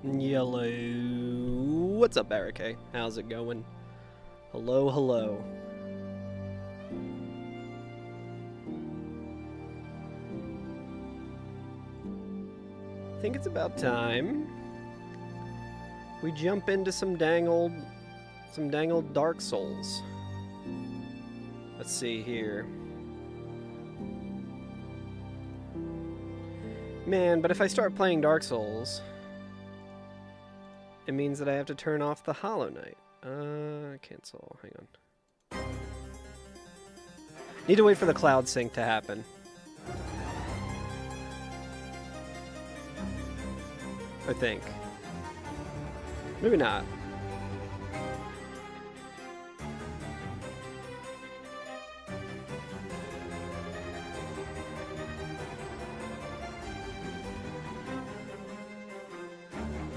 Yellow. What's up, Barricade? How's it going? Hello, hello. I think it's about time we jump into some dang old Dark Souls. Let's see here. Man, but if I start playing Dark Souls, it means that I have to turn off the Hollow Knight. Cancel. Hang on. Need to wait for the cloud sync to happen. I think. Maybe not.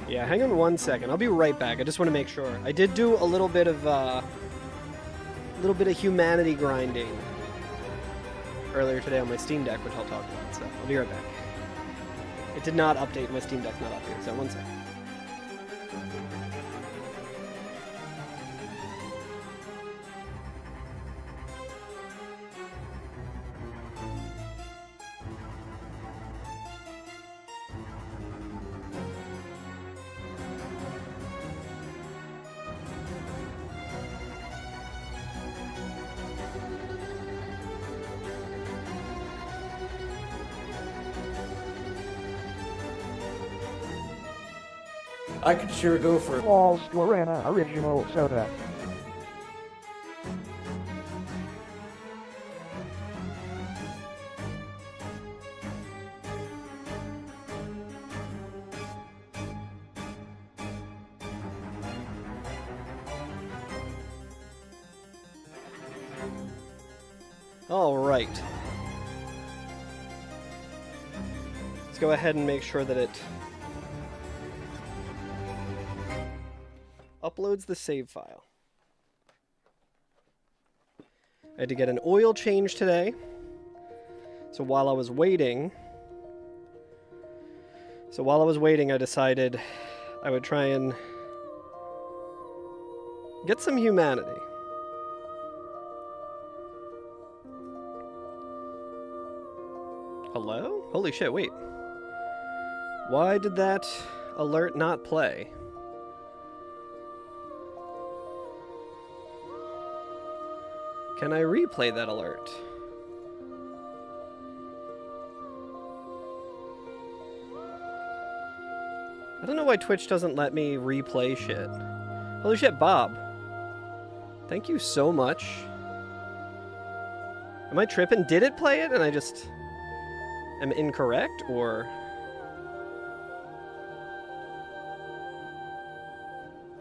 Yeah, hang on 1 second. I'll be right back. I just want to make sure. I did do a little bit of humanity grinding earlier today on my Steam Deck, which I'll talk about. So I'll be right back. It did not update. My Steam Deck's not updated. So 1 second. I could sure go for Walls Lorena Original Soda. All right. Let's go ahead and make sure that it uploads the save file. I had to get an oil change today. So while I was waiting, I decided I would try and get some humanity. Hello? Holy shit, wait. Why did that alert not play? Can I replay that alert? I don't know why Twitch doesn't let me replay shit. Holy shit, Bob. Thank you so much. Am I tripping? Did it play it and I just am incorrect, or...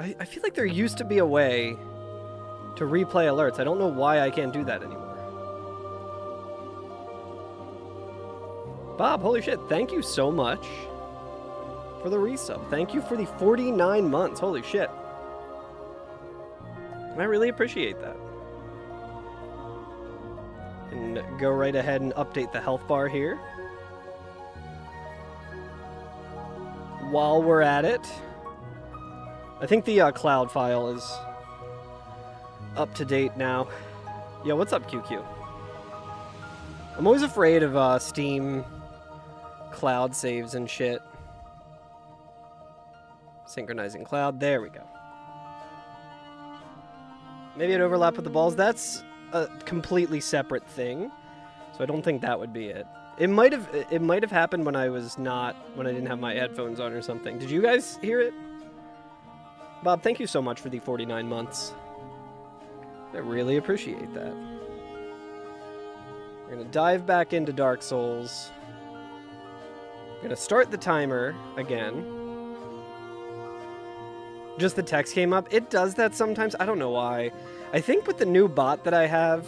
I feel like there used to be a way to replay alerts. I don't know why I can't do that anymore. Bob, holy shit, thank you so much for the resub. Thank you for the 49 months. Holy shit. I really appreciate that. And go right ahead and update the health bar here. While we're at it, I think the cloud file is up to date now. Yo, what's up, QQ? I'm always afraid of Steam cloud saves and shit. Synchronizing cloud. There we go. Maybe it overlapped with the balls. That's a completely separate thing, so I don't think that would be it. It might have happened when I didn't have my headphones on or something. Did you guys hear it? Bob, thank you so much for the 49 months. I really appreciate that. We're gonna dive back into Dark Souls. We're gonna start the timer again. Just the text came up. It does that sometimes. I don't know why. I think with the new bot that I have,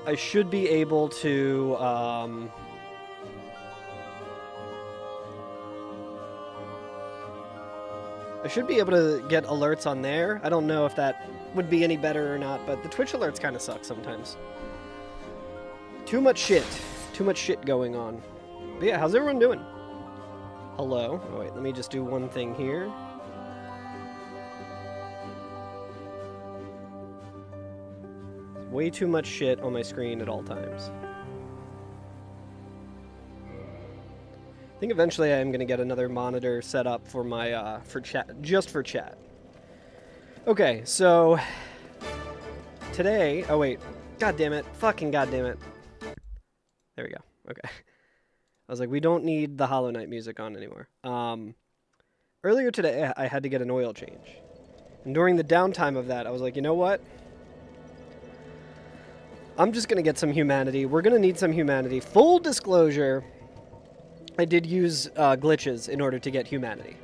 I should be able to, I should be able to get alerts on there. I don't know if that would be any better or not, but the Twitch alerts kind of suck sometimes. Too much shit. Too much shit going on. But yeah, how's everyone doing? Hello. Oh wait, let me just do one thing here. Way too much shit on my screen at all times. I think eventually I am going to get another monitor set up for my, for chat, just for chat. Okay, so today, oh wait, god damn it, fucking god damn it. There we go, okay. I was like, we don't need the Hollow Knight music on anymore. Earlier today, I had to get an oil change. And during the downtime of that, I was like, you know what? I'm just going to get some humanity. We're going to need some humanity. Full disclosure, I did use glitches in order to get humanity.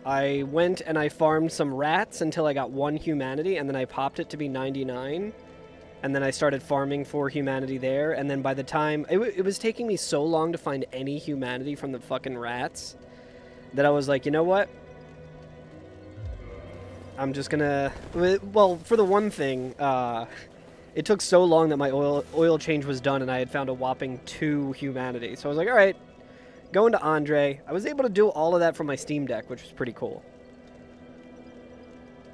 I went and I farmed some rats until I got 1 humanity, and then I popped it to be 99. And then I started farming for humanity there, and then by the time... It was taking me so long to find any humanity from the fucking rats that I was like, you know what? I'm just gonna... Well, for the one thing, it took so long that my oil change was done, and I had found a whopping 2 humanity. So I was like, alright, going to Andre. I was able to do all of that from my Steam Deck, which was pretty cool.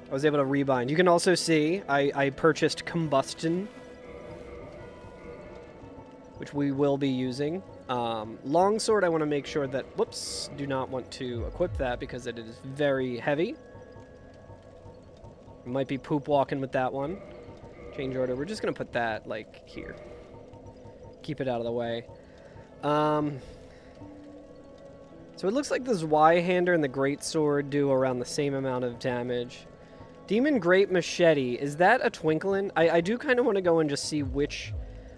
I was able to rebind. You can also see I purchased Combustion, which we will be using. Longsword, I want to make sure that... Whoops, do not want to equip that because it is very heavy. Might be poop walking with that one. Change order. We're just going to put that, like, here. Keep it out of the way. So it looks like the Zweihander and the Greatsword do around the same amount of damage. Demon Great Machete, is that a Twinkling? I do kind of want to go and just see which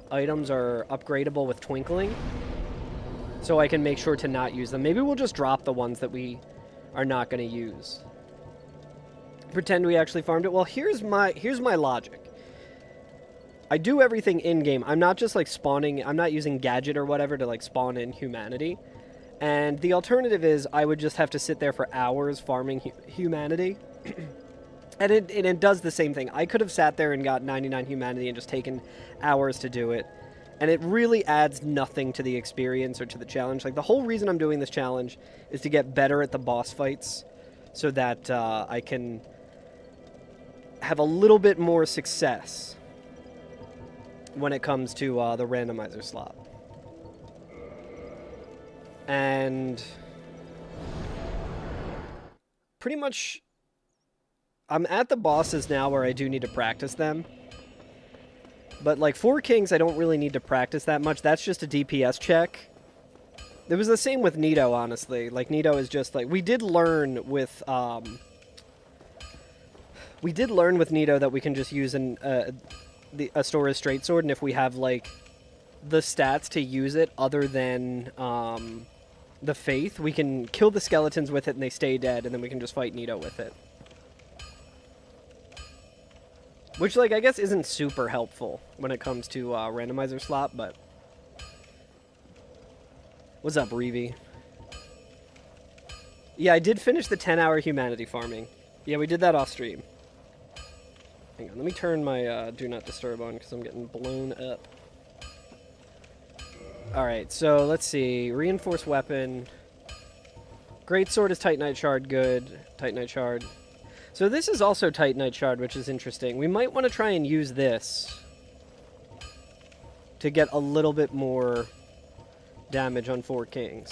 items are upgradable with Twinkling, so I can make sure to not use them. Maybe we'll just drop the ones that we are not going to use. Pretend we actually farmed it. Well, here's my logic. I do everything in-game. I'm not just, like, spawning... I'm not using Gadget or whatever to, like, spawn in humanity. And the alternative is I would just have to sit there for hours farming humanity. And it does the same thing. I could have sat there and got 99 humanity and just taken hours to do it. And it really adds nothing to the experience or to the challenge. Like, the whole reason I'm doing this challenge is to get better at the boss fights so that I can have a little bit more success when it comes to the randomizer slot. And pretty much I'm at the bosses now where I do need to practice them. But like 4 Kings, I don't really need to practice that much. That's just a DPS check. It was the same with Nito, honestly. Like, Nito is just like... We did learn with Nito that we can just use a Astora's Straight Sword, and if we have, like, the stats to use it other than the Faith, we can kill the skeletons with it and they stay dead, and then we can just fight Nito with it. Which, like, I guess isn't super helpful when it comes to randomizer slot, but... What's up, Reevy? Yeah, I did finish the 10-hour humanity farming. Yeah, we did that off stream. Hang on, let me turn my Do Not Disturb on, because I'm getting blown up. Alright, so let's see. Reinforced weapon. Greatsword is Titanite Shard, good. Titanite Shard. So this is also Titanite Shard, which is interesting. We might want to try and use this to get a little bit more damage on 4 Kings.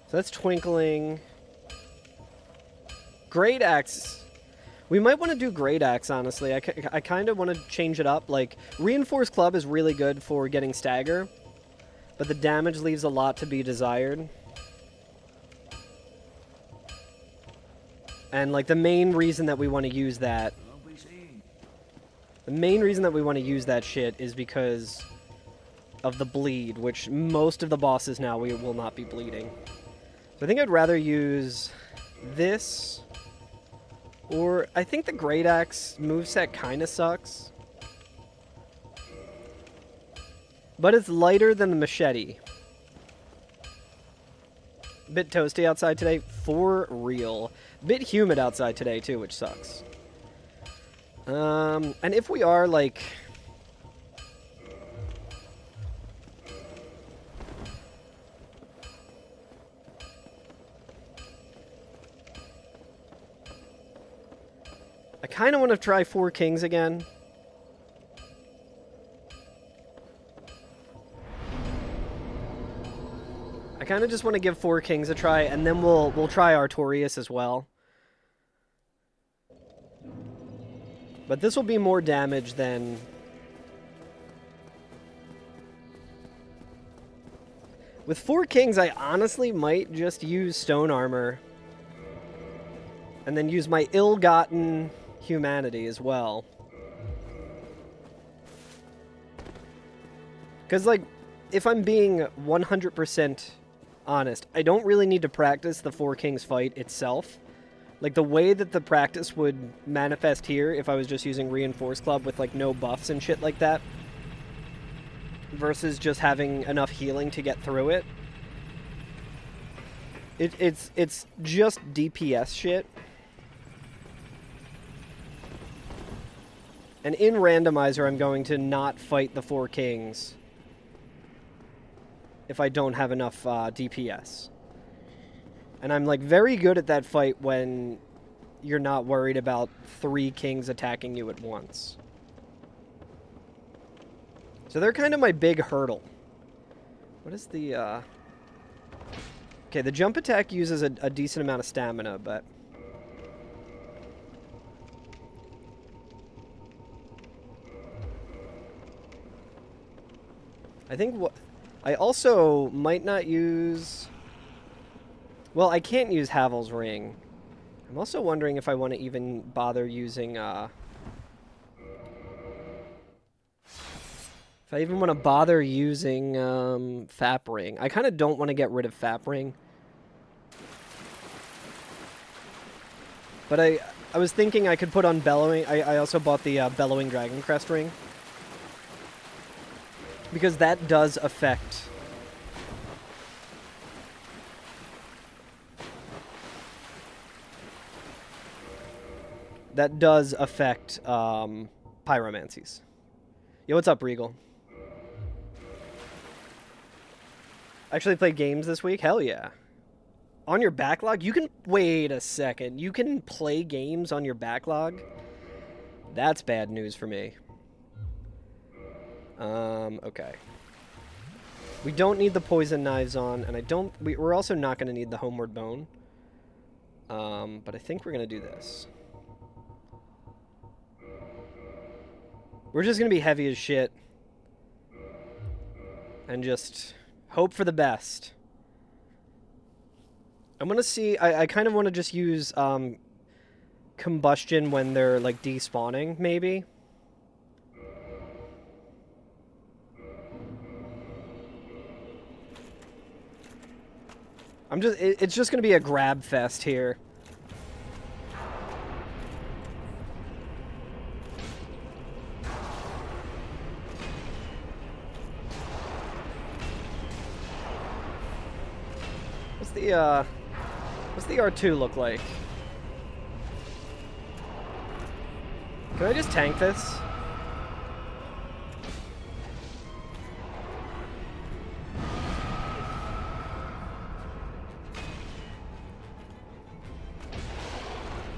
So that's Twinkling. Great Axe. We might want to do Great Axe, honestly. I kind of want to change it up. Like, Reinforced Club is really good for getting stagger, but the damage leaves a lot to be desired. And, like, the main reason that we want to use that... The main reason that we want to use that shit is because of the bleed, which most of the bosses now we will not be bleeding. So I think I'd rather use this, or I think the Great Axe moveset kind of sucks. But it's lighter than the machete. Bit toasty outside today, for real. Bit humid outside today too, which sucks. And if we are like... I kind of want to try 4 Kings again. I kind of just want to give 4 Kings a try, and then we'll try Artorias as well. But this will be more damage than... With 4 Kings, I honestly might just use Stone Armor. And then use my ill-gotten humanity as well. Because, like, if I'm being 100% honest, I don't really need to practice the 4 Kings fight itself. Like, the way that the practice would manifest here if I was just using Reinforced Club with, like, no buffs and shit like that, versus just having enough healing to get through it. It's just DPS shit. And in Randomizer, I'm going to not fight the 4 Kings if I don't have enough DPS. And I'm, like, very good at that fight when you're not worried about 3 Kings attacking you at once. So they're kind of my big hurdle. What is the... Okay, the jump attack uses a decent amount of stamina, but... I think what... I also might not use... Well, I can't use Havel's Ring. I'm also wondering if I want to even bother using, If I even want to bother using, Fap Ring. I kind of don't want to get rid of Fap Ring. But I was thinking I could put on Bellowing... I also bought the, Bellowing Dragon Crest Ring. Because that does affect... That does affect, pyromancies. Yo, what's up, Regal? Actually played games this week? Hell yeah. On your backlog? You can... Wait a second. You can play games on your backlog? That's bad news for me. Okay. We don't need the poison knives on, and we're also not going to need the homeward bone. But I think we're going to do this. We're just going to be heavy as shit. And just hope for the best. I'm going to see... I kind of want to just use combustion when they're, like, despawning, maybe. It's just going to be a grab fest here. What's the R2 look like? Can I just tank this?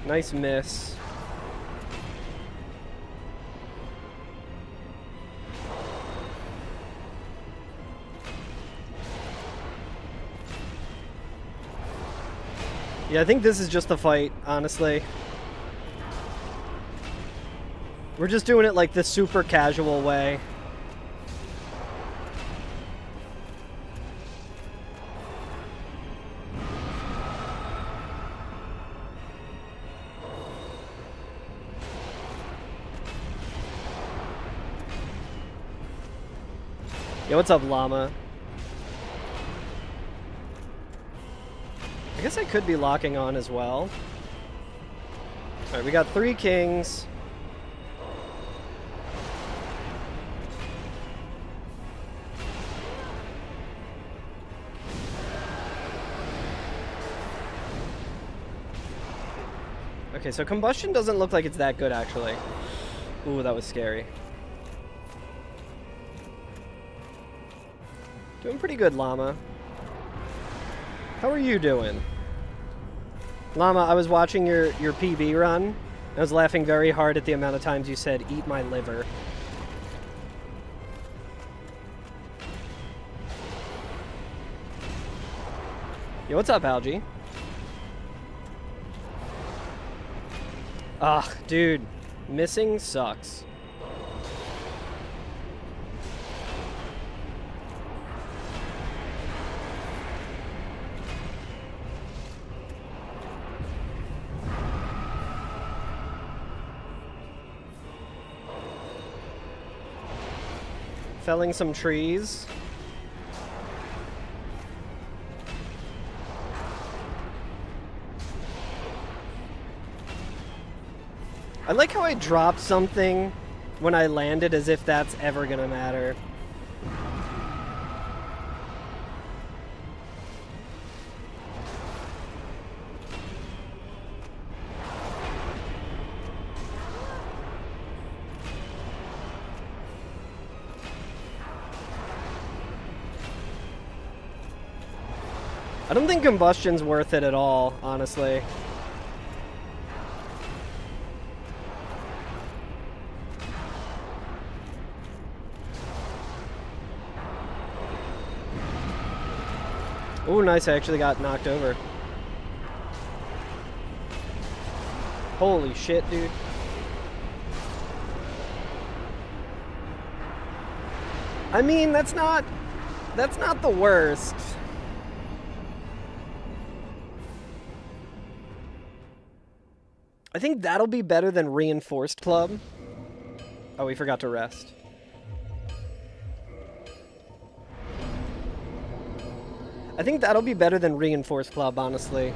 Nice miss. Yeah, I think this is just the fight, honestly. We're just doing it like the super casual way. Yo, what's up, llama? I guess I could be locking on as well. Alright, we got 3 kings. Okay, so combustion doesn't look like it's that good, actually. Ooh, that was scary. Doing pretty good, llama. How are you doing? Llama, I was watching your PB run. I was laughing very hard at the amount of times you said, "Eat my liver." Yo, what's up, Algie? Ugh, dude. Missing sucks. Felling some trees. I like how I dropped something when I landed as if that's ever gonna matter. I don't think combustion's worth it at all, honestly. Oh, nice, I actually got knocked over. Holy shit, dude. I mean, that's not the worst. I think that'll be better than Reinforced Club. Oh, we forgot to rest. I think that'll be better than Reinforced Club, honestly.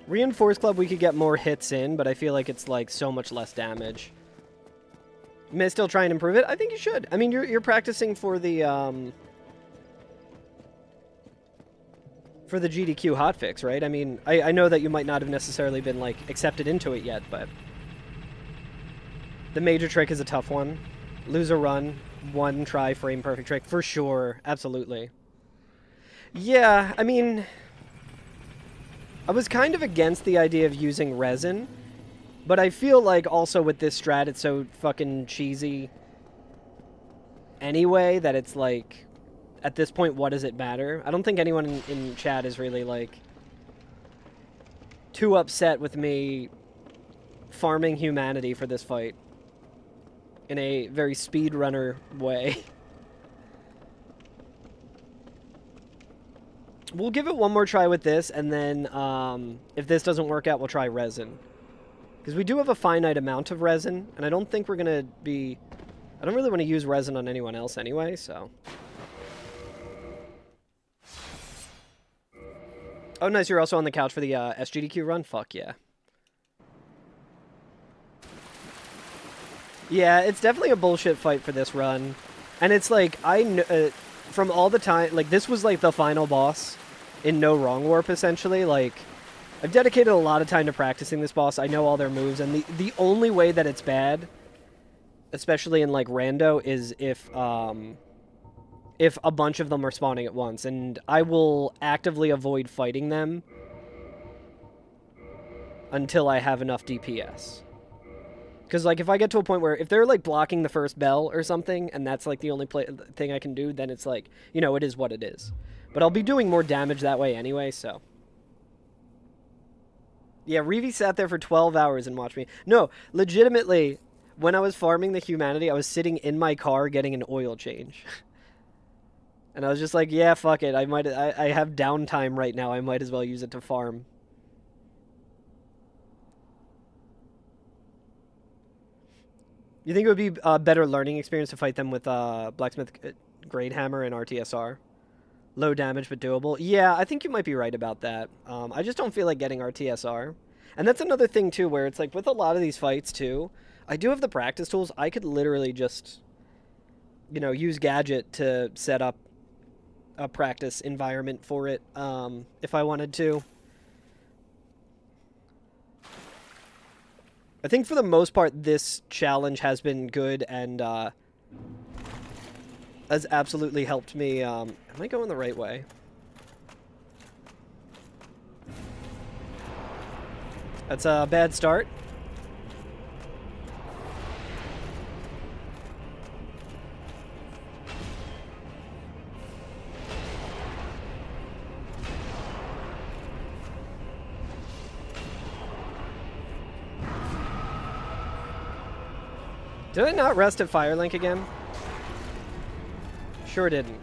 Reinforced Club, we could get more hits in, but I feel like it's like so much less damage. May I still try and improve it? I think you should. I mean, you're practicing for the GDQ hotfix, right? I mean, I know that you might not have necessarily been like accepted into it yet, but the major trick is a tough one. Lose a run, 1 try frame perfect trick for sure, absolutely. Yeah, I mean, I was kind of against the idea of using resin, but I feel like also with this strat, it's so fucking cheesy anyway that it's like, at this point, what does it matter? I don't think anyone in chat is really, like, too upset with me farming humanity for this fight in a very speedrunner way. We'll give it one more try with this, and then if this doesn't work out, we'll try resin. Because we do have a finite amount of resin, and I don't think we're going to be... I don't really want to use resin on anyone else anyway, so... Oh, nice, you're also on the couch for the SGDQ run? Fuck yeah. Yeah, it's definitely a bullshit fight for this run. And it's like, from all the time... Like, this was like the final boss in No Wrong Warp, essentially. Like, I've dedicated a lot of time to practicing this boss. I know all their moves, and the only way that it's bad, especially in, like, rando, is if a bunch of them are spawning at once. And I will actively avoid fighting them until I have enough DPS. Because, like, if I get to a point where, if they're, like, blocking the first bell or something, and that's, like, the only thing I can do, then it's, like, you know, it is what it is. But I'll be doing more damage that way anyway, so. Yeah, Reeve sat there for 12 hours and watched me. No, legitimately, when I was farming the humanity, I was sitting in my car getting an oil change. And I was just like, yeah, fuck it. I have downtime right now. I might as well use it to farm. You think it would be a better learning experience to fight them with Blacksmith Grade Hammer and RTSR? Low damage but doable? Yeah, I think you might be right about that. I just don't feel like getting RTSR. And that's another thing, too, where it's like, with a lot of these fights, too, I do have the practice tools. I could literally just, you know, use Gadget to set up a practice environment for it, if I wanted to. I think for the most part, this challenge has been good and has absolutely helped me. Am I going the right way? That's a bad start. Did I not rest at Firelink again? Sure didn't.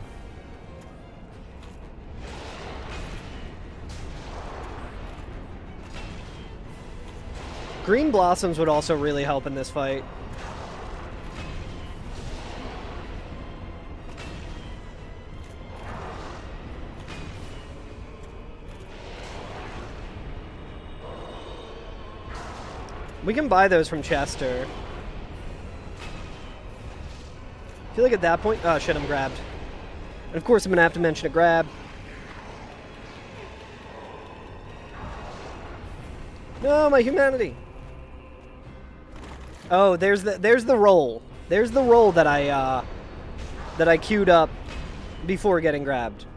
Green Blossoms would also really help in this fight. We can buy those from Chester. I feel like at that point... Oh, shit, I'm grabbed. And of course, I'm going to have to mention a grab. No, my humanity! Oh, there's the roll. There's the roll that I queued up before getting grabbed.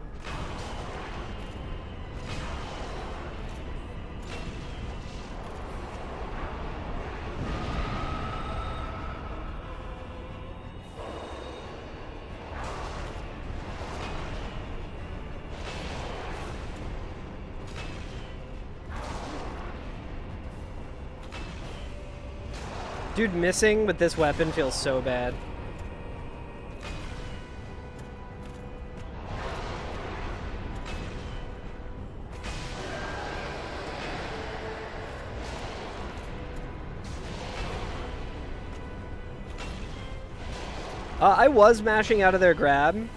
Dude, missing with this weapon feels so bad. I was mashing out of their grab,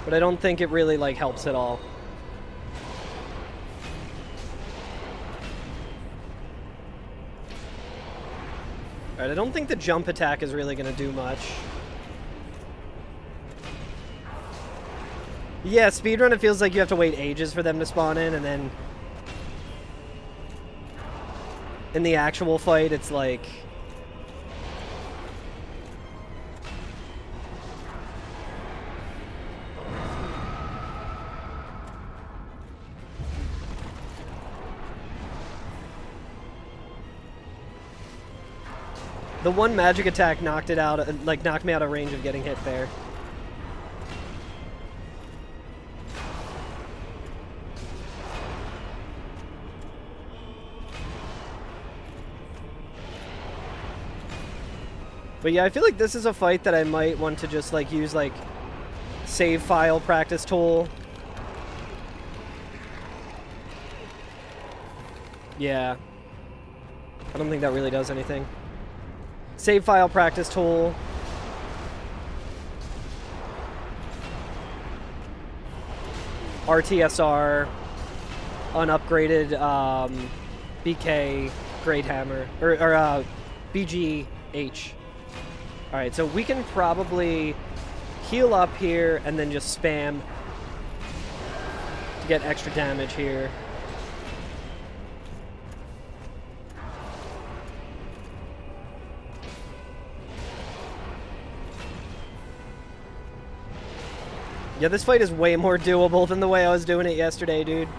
but I don't think it really, like, helps at all. Alright, I don't think the jump attack is really going to do much. Yeah, speedrun, it feels like you have to wait ages for them to spawn in, and then... in the actual fight, it's like... The one magic attack knocked it out, like knocked me out of range of getting hit there. But yeah, I feel like this is a fight that I might want to just like use like save file practice tool. Yeah. I don't think that really does anything. Save file practice tool. RTSR. Unupgraded BK Great Hammer. Or BGH. Alright, so we can probably heal up here and then just spam to get extra damage here. Yeah, this fight is way more doable than the way I was doing it yesterday, dude.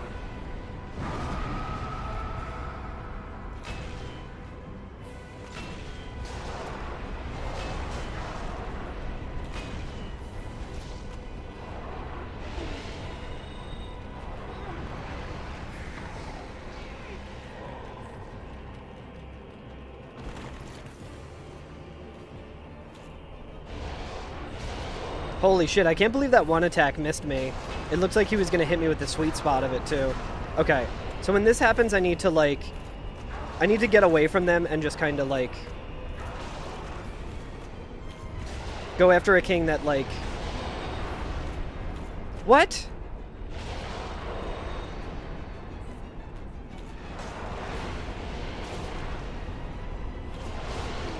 Holy shit, I can't believe that one attack missed me. It looks like he was going to hit me with the sweet spot of it, too. Okay, so when this happens, I need to, like... I need to get away from them and just kind of, like... go after a king that, like... What?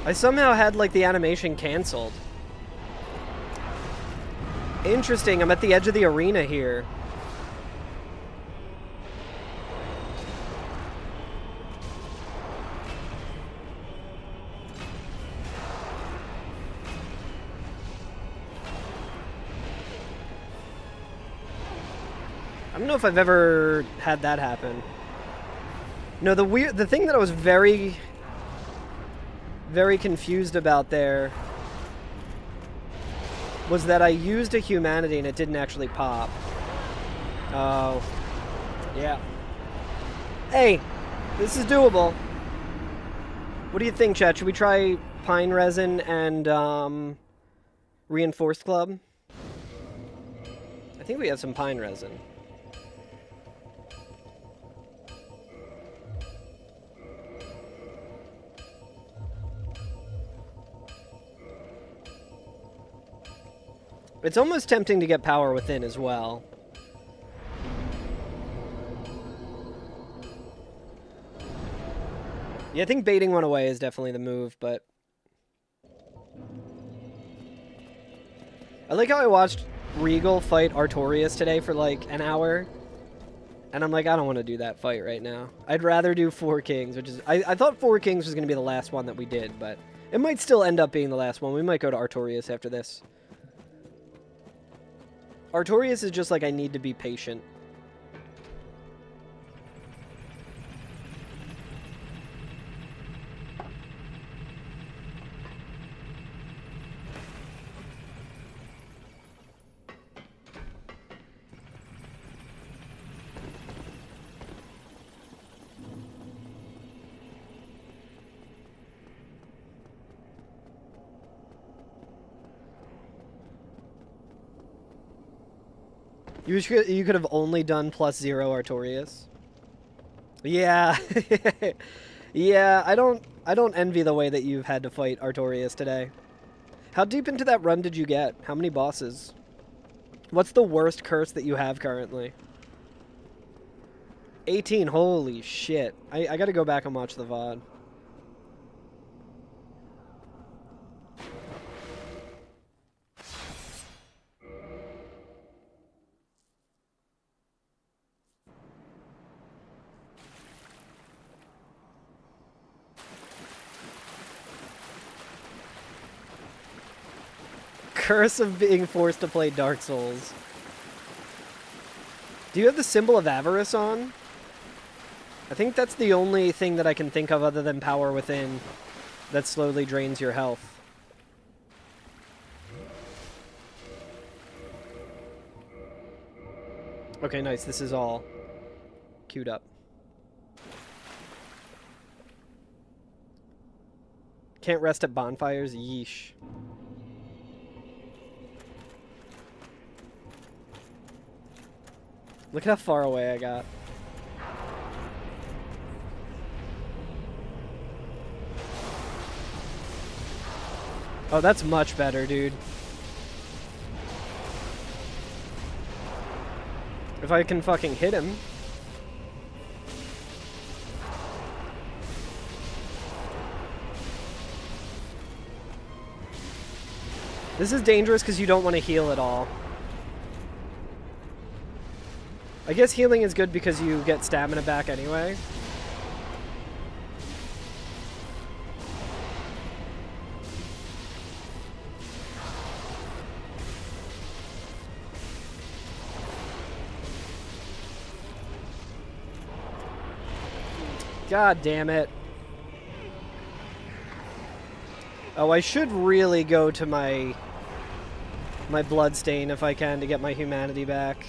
I somehow had, like, the animation canceled. Interesting, I'm at the edge of the arena here. I don't know if I've ever had that happen. No, the thing that I was very confused about there was that I used a humanity and it didn't actually pop. Oh. Yeah. Hey, this is doable. What do you think, chat? Should we try pine resin and reinforced club? I think we have some pine resin. It's almost tempting to get power within as well. Yeah, I think baiting one away is definitely the move, but... I like how I watched Regal fight Artorias today for like an hour. And I'm like, I don't want to do that fight right now. I'd rather do Four Kings, which is... I thought Four Kings was going to be the last one that we did, but... It might still end up being the last one. We might go to Artorias after this. Artorias is just like, I need to be patient. You could have only done +0 Artorias. Yeah. Yeah, I don't envy the way that you've had to fight Artorias today. How deep into that run did you get? How many bosses? What's the worst curse that you have currently? 18, holy shit. I gotta go back and watch the VOD. Curse of being forced to play Dark Souls. Do you have the symbol of avarice on? I think that's the only thing that I can think of other than power within. that slowly drains your health. Okay, nice. This is all queued up. Can't rest at bonfires? Yeesh. Look at how far away I got. Oh, that's much better, dude. If I can fucking hit him. This is dangerous because you don't want to heal at all. I guess healing is good because you get stamina back anyway. God damn it. Oh, I should really go to my bloodstain if I can to get my humanity back.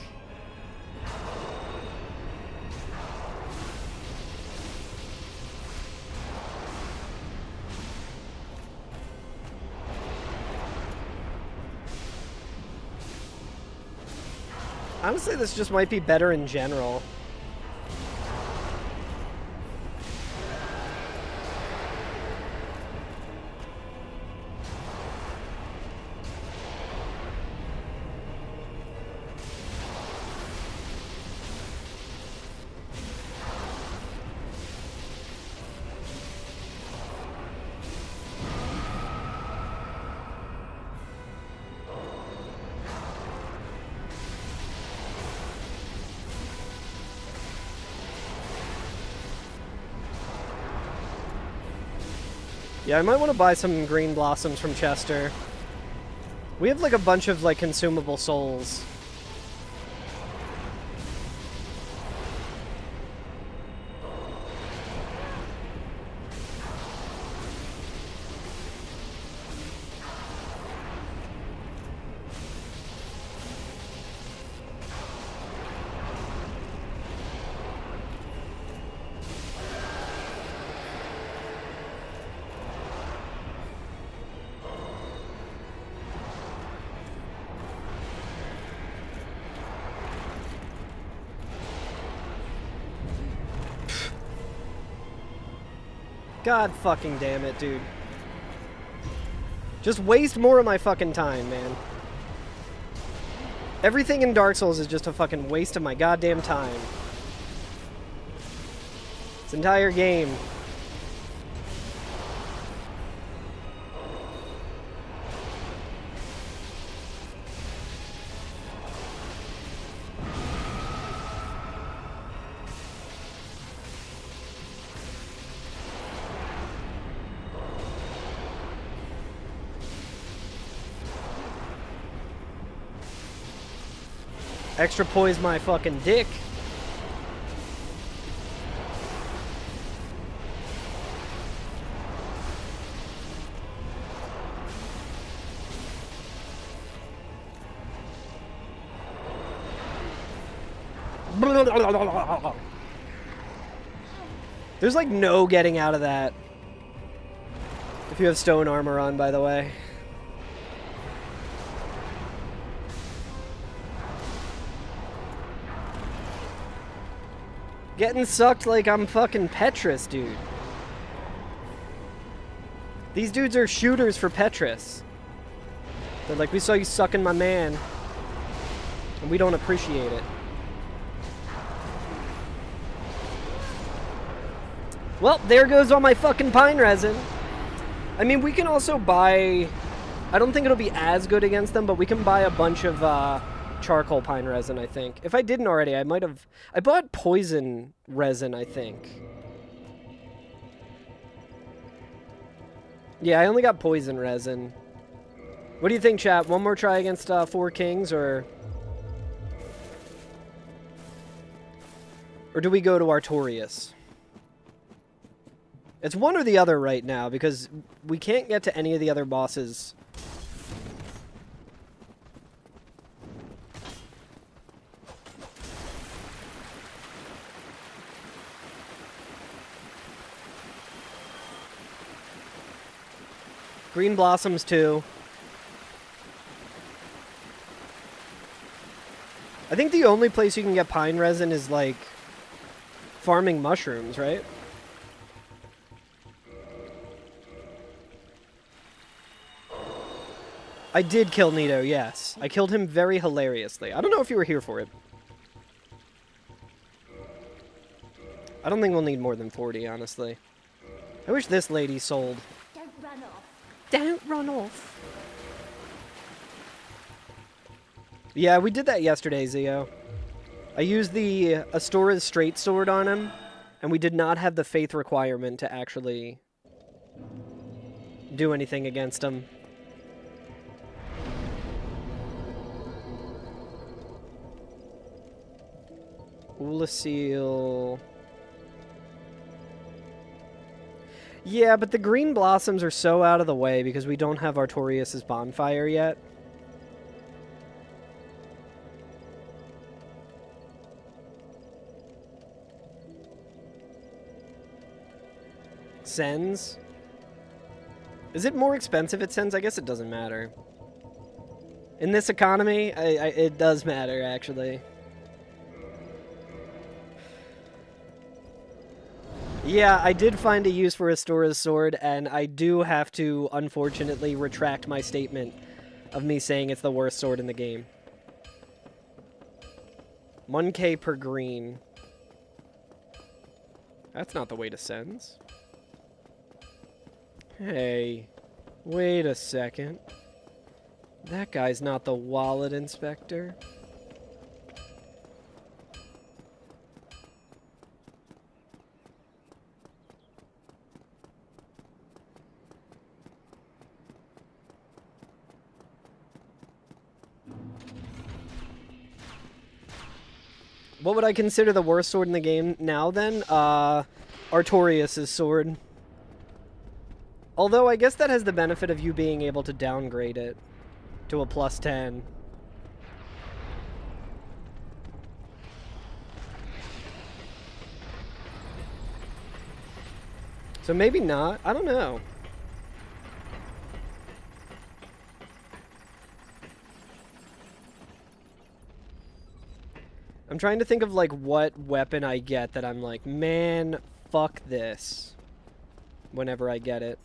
Honestly, this just might be better in general. Yeah, I might want to buy some green blossoms from Chester. We have like a bunch of like consumable souls. God fucking damn it, dude. Just waste more of my fucking time, man. Everything in Dark Souls is just a fucking waste of my goddamn time. This entire game. Extra poise my fucking dick. There's like no getting out of that. If you have stone armor on, by the way. Getting sucked like I'm fucking Petrus, dude. These dudes are shooters for Petrus. They're like, we saw you sucking my man, and we don't appreciate it. Well, there goes all my fucking pine resin. I mean, we can also buy... I don't think it'll be as good against them, but we can buy a bunch of charcoal pine resin, I think. If I didn't already, I might have... I bought poison resin, I think. Yeah, I only got poison resin. What do you think, chat? One more try against Four Kings, or do we go to Artorias? It's one or the other right now, because we can't get to any of the other bosses. Green blossoms too. I think the only place you can get pine resin is like farming mushrooms, right? I did kill Nito, yes. I killed him very hilariously. I don't know if you were here for it. I don't think we'll need more than 40, honestly. I wish this lady sold. Don't run off. Don't run off. Yeah, we did that yesterday, Zio. I used the Astora's straight sword on him, and we did not have the faith requirement to actually do anything against him. Ulasil. Yeah, but the green blossoms are so out of the way because we don't have Artorias' bonfire yet. Sens? Is it more expensive at Sens? I guess it doesn't matter. In this economy, it does matter, actually. Yeah, I did find a use for Astora's sword, and I do have to, unfortunately, retract my statement of me saying it's the worst sword in the game. 1k per green. That's not the way to Sens. Hey, wait a second. That guy's not the wallet inspector. What would I consider the worst sword in the game now, then? Artorias' sword. Although, I guess that has the benefit of you being able to downgrade it to a +10. So maybe not. I don't know. I'm trying to think of, like, what weapon I get that I'm like, man, fuck this, whenever I get it.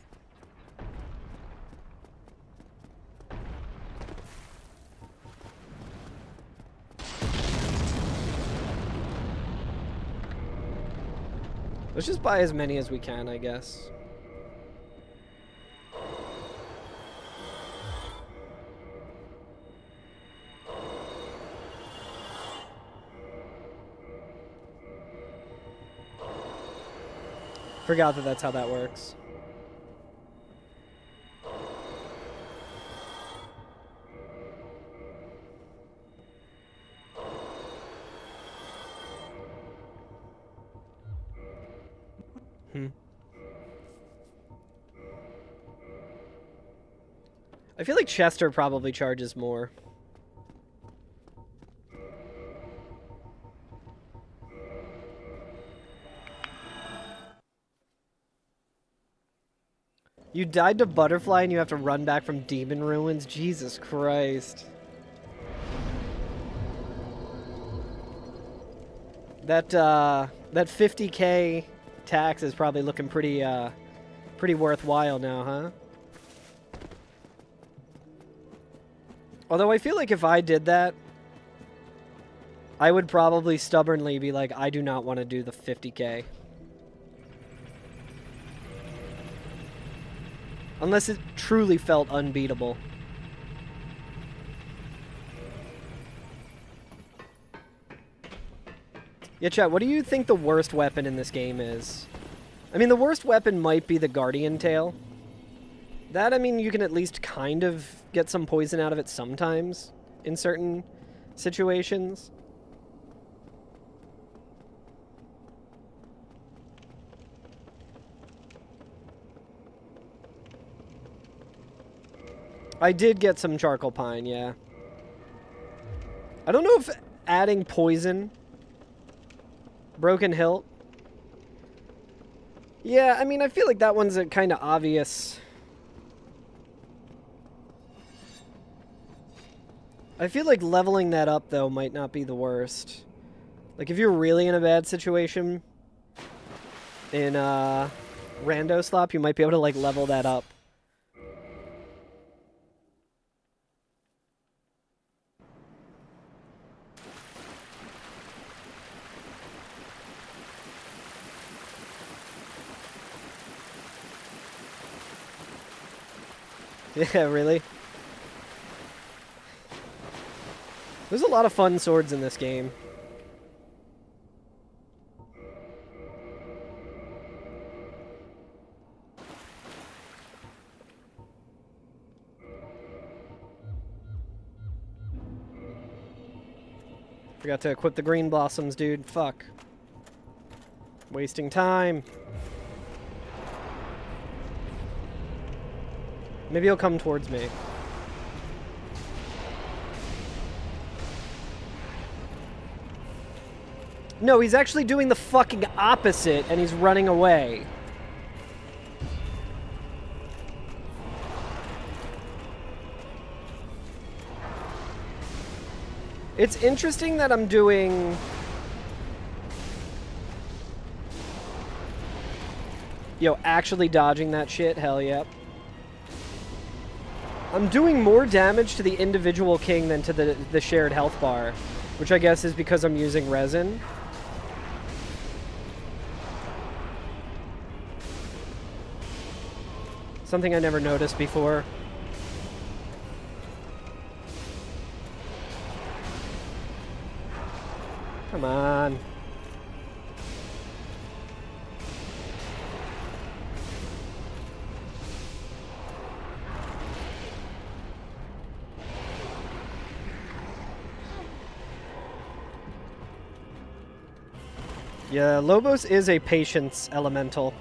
Let's just buy as many as we can, I guess. Forgot that that's how that works. I feel like Chester probably charges more. You died to Butterfly and you have to run back from Demon Ruins? Jesus Christ. That 50k tax is probably looking pretty worthwhile now, huh? Although I feel like if I did that, I would probably stubbornly be like, I do not want to do the 50k. Unless it truly felt unbeatable. Yeah, chat, what do you think the worst weapon in this game is? I mean, the worst weapon might be the Guardian Tail. That, I mean, you can at least kind of get some poison out of it sometimes in certain situations. I did get some charcoal pine, yeah. I don't know if adding poison... Broken hilt... Yeah, I mean, I feel like that one's a kind of obvious... I feel like leveling that up, though, might not be the worst. Like, if you're really in a bad situation in Rando Slop, you might be able to, like, level that up. Yeah, really? There's a lot of fun swords in this game. Forgot to equip the green blossoms, dude. Fuck. Wasting time. Maybe he'll come towards me. No, he's actually doing the fucking opposite, and he's running away. It's interesting that I'm doing... Yo, actually dodging that shit? Hell yep. I'm doing more damage to the individual king than to the shared health bar, which I guess is because I'm using resin. Something I never noticed before. Come on. Yeah, Lobos is a patience elemental.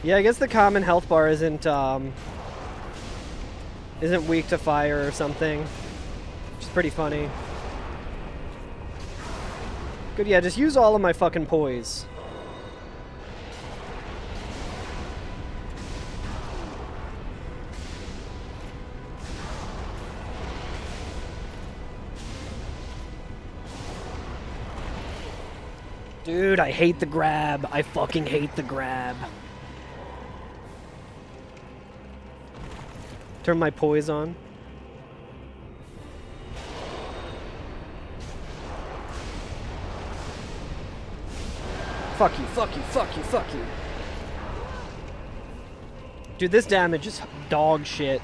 Yeah, I guess the common health bar isn't weak to fire or something, which is pretty funny. Good, yeah, just use all of my fucking poise. Dude, I hate the grab. I fucking hate the grab. Turn my poise on. Fuck you, fuck you, fuck you, fuck you. Dude, this damage is dog shit.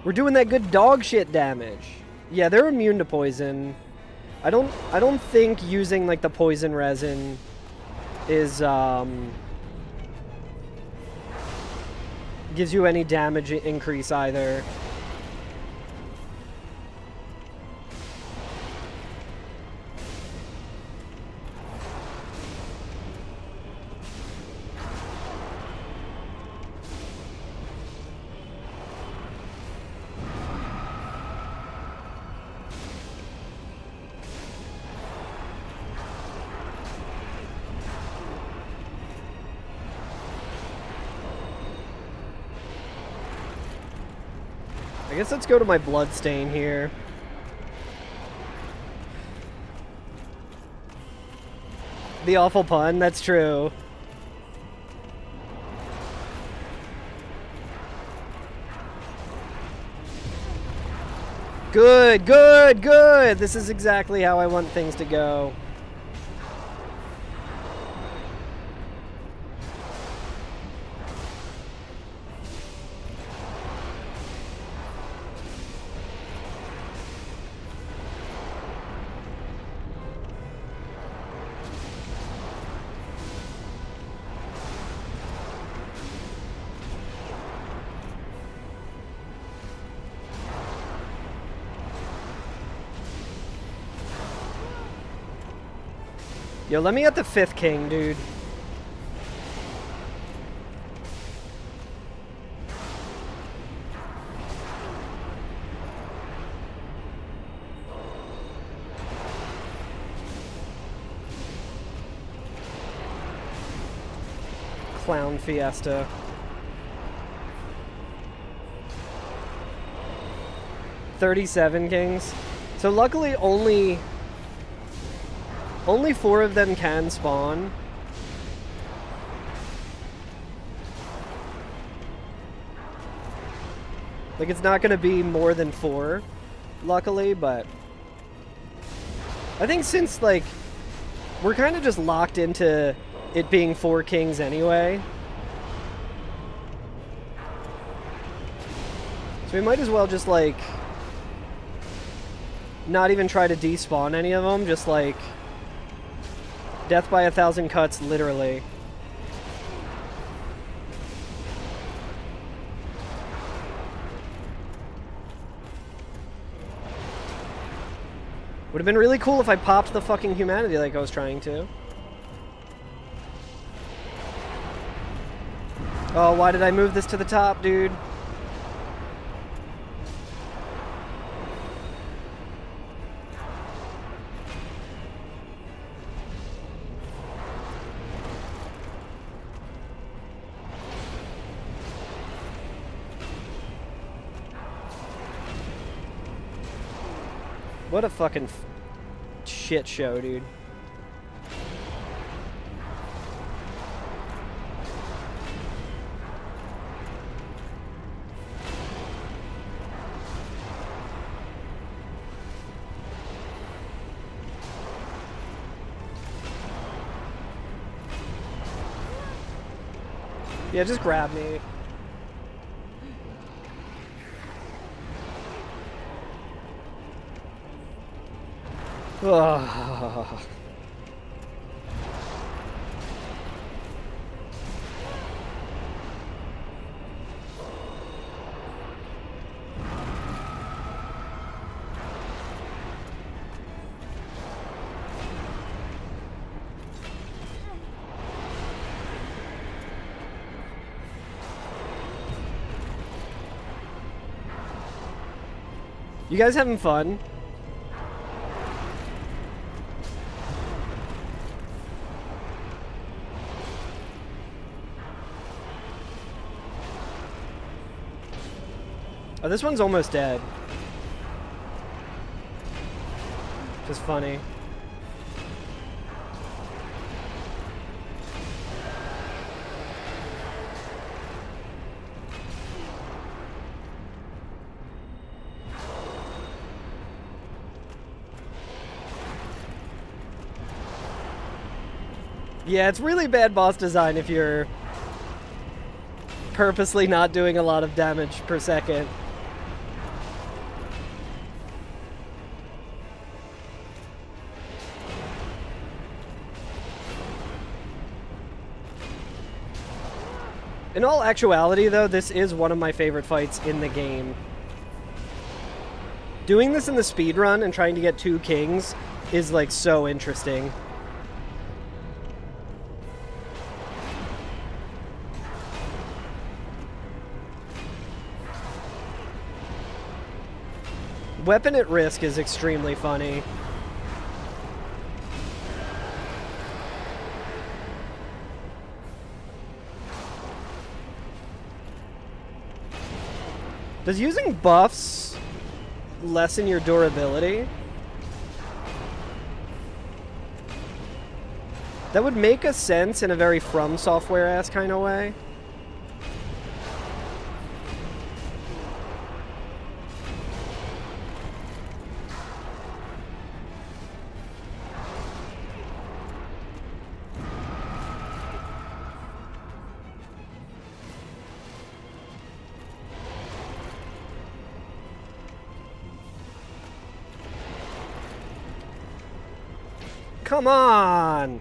We're doing that good dog shit damage. Yeah, they're immune to poison. I don't think using like the poison resin is gives you any damage increase either. I guess let's go to my bloodstain here. The awful pun, that's true. Good, good, good! This is exactly how I want things to go. Yo, let me get the 5th king, dude. Clown fiesta. $37 kings. So luckily only 4 of them can spawn. Like, it's not gonna be more than 4, luckily, but I think since, like, we're kind of just locked into it being 4 kings anyway, so we might as well just, like, not even try to despawn any of them, just, like, death by 1,000 cuts, literally. Would have been really cool if I popped the fucking humanity like I was trying to. Oh, why did I move this to the top, dude? What a fucking shit show, dude. Yeah, just grab me. Ugh. You guys having fun? Oh, this one's almost dead. Just funny. Yeah, it's really bad boss design if you're purposely not doing a lot of damage per second. In all actuality, though, this is one of my favorite fights in the game. Doing this in the speedrun and trying to get 2 kings is, like, so interesting. Weapon at risk is extremely funny. Does using buffs lessen your durability? That would make a sense in a very From Software-ass kind of way. Come on!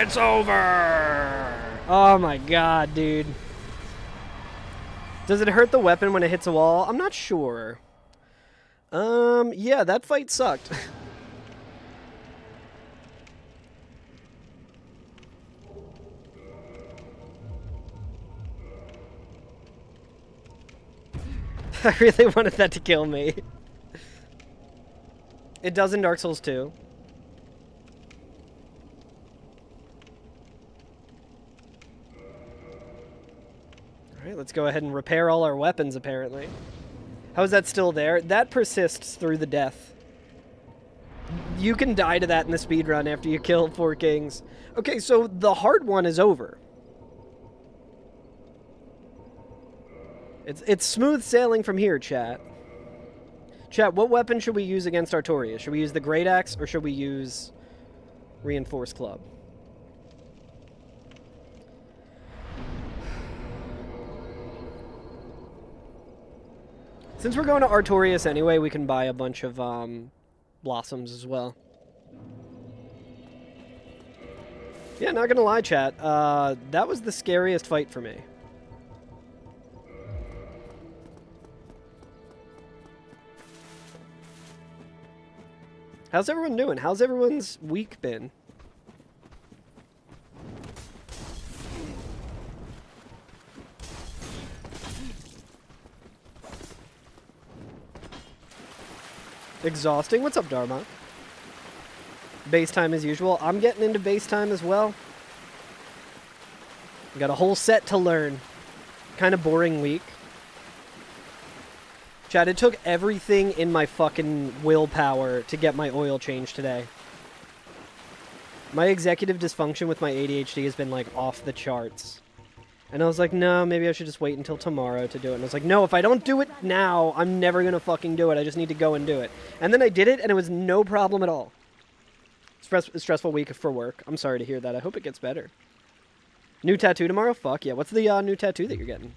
It's over! Oh my god, dude. Does it hurt the weapon when it hits a wall? I'm not sure. Yeah, that fight sucked. I really wanted that to kill me. It does in Dark Souls 2. Alright, let's go ahead and repair all our weapons, apparently. How is that still there? That persists through the death. You can die to that in the speedrun after you kill 4 kings. Okay, so the hard one is over. It's smooth sailing from here, chat. Chat, what weapon should we use against Artorias? Should we use the Great Axe, or should we use Reinforced Club? Since we're going to Artorias anyway, we can buy a bunch of blossoms as well. Yeah, not gonna lie, chat. That was the scariest fight for me. How's everyone doing? How's everyone's week been? Exhausting? What's up, Dharma? Base time as usual. I'm getting into base time as well. Got a whole set to learn. Kind of boring week. Chad, it took everything in my fucking willpower to get my oil change today. My executive dysfunction with my ADHD has been, like, off the charts. And I was like, no, maybe I should just wait until tomorrow to do it. And I was like, no, if I don't do it now, I'm never gonna fucking do it. I just need to go and do it. And then I did it, and it was no problem at all. Stressful week for work. I'm sorry to hear that. I hope it gets better. New tattoo tomorrow? Fuck yeah. What's the new tattoo that you're getting?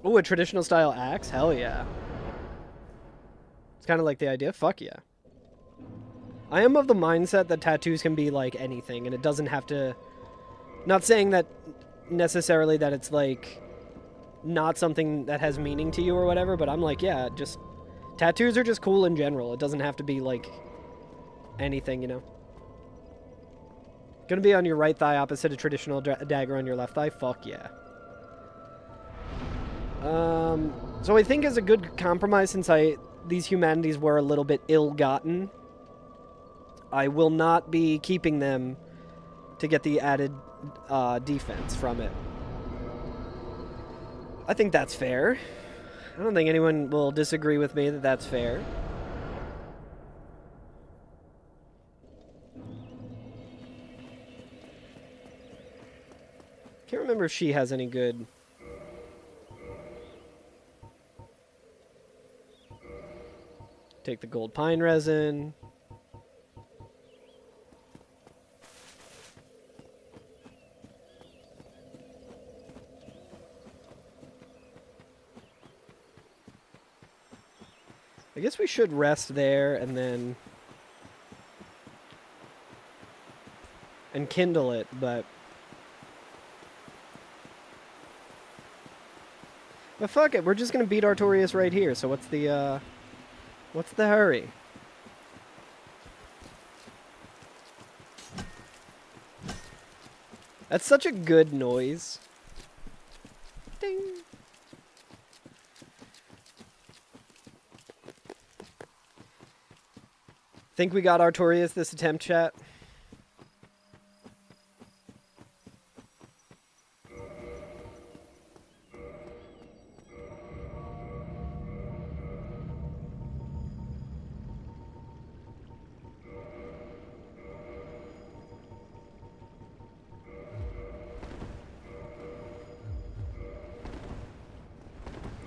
Ooh, a traditional style axe? Hell yeah. It's kind of like the idea. Fuck yeah. I am of the mindset that tattoos can be like anything, and it doesn't have to... Not saying that necessarily that it's like not something that has meaning to you or whatever, but I'm like, yeah, just... Tattoos are just cool in general. It doesn't have to be like anything, you know? Gonna be on your right thigh opposite a traditional dagger on your left thigh? Fuck yeah. So I think as a good compromise, since these humanities were a little bit ill-gotten, I will not be keeping them to get the added defense from it. I think that's fair. I don't think anyone will disagree with me that that's fair. Can't remember if she has any good... Take the gold pine resin. I guess we should rest there and then... and kindle it, but... But fuck it, we're just gonna beat Artorias right here, so what's the hurry? That's such a good noise. Ding. Think we got Artorias this attempt, chat?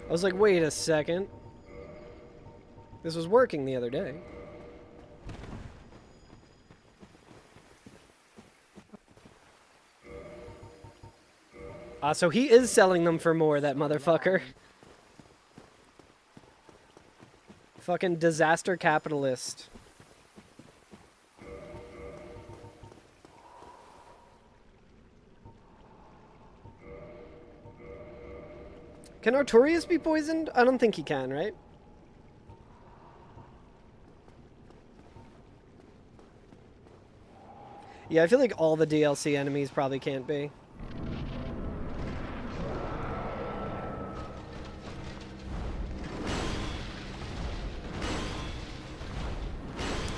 I was like, wait a second. This was working the other day. So he is selling them for more, that motherfucker. Fucking disaster capitalist. Can Artorias be poisoned? I don't think he can, right? Yeah, I feel like all the DLC enemies probably can't be.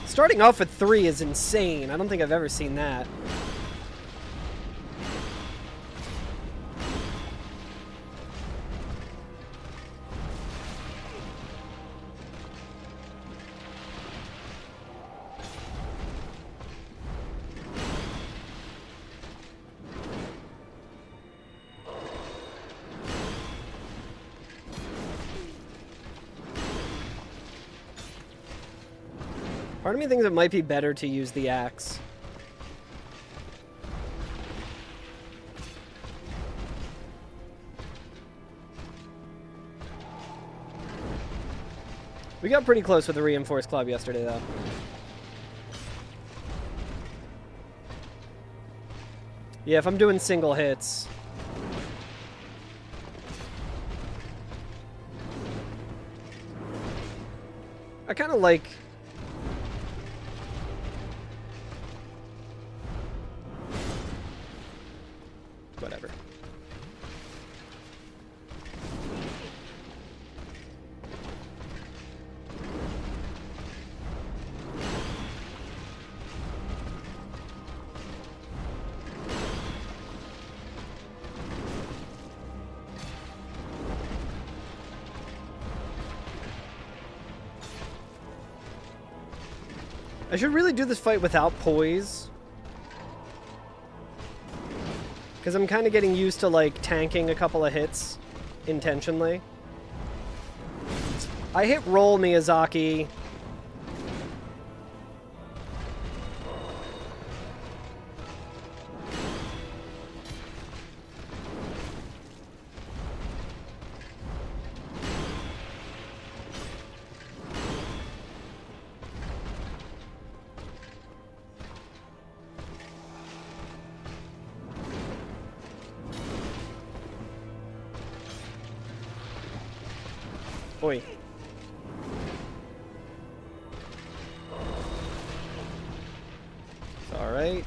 Starting off with 3 is insane. I don't think I've ever seen that. Part of me thinks it might be better to use the axe. We got pretty close with the reinforced club yesterday, though. Yeah, if I'm doing single hits. I kind of like... Whatever. I should really do this fight without poise. Because I'm kind of getting used to, like, tanking a couple of hits intentionally. I hit roll, Miyazaki. Oi. It's all right.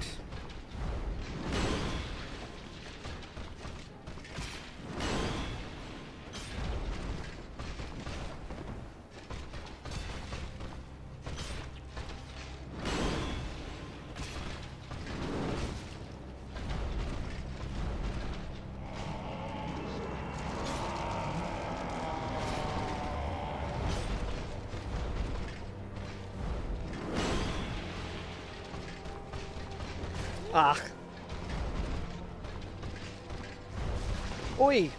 Ah. Oi.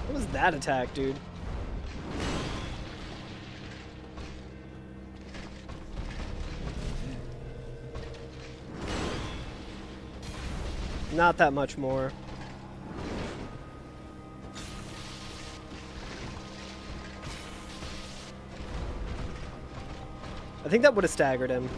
What was that attack, dude? Not that much more. I think that would have staggered him.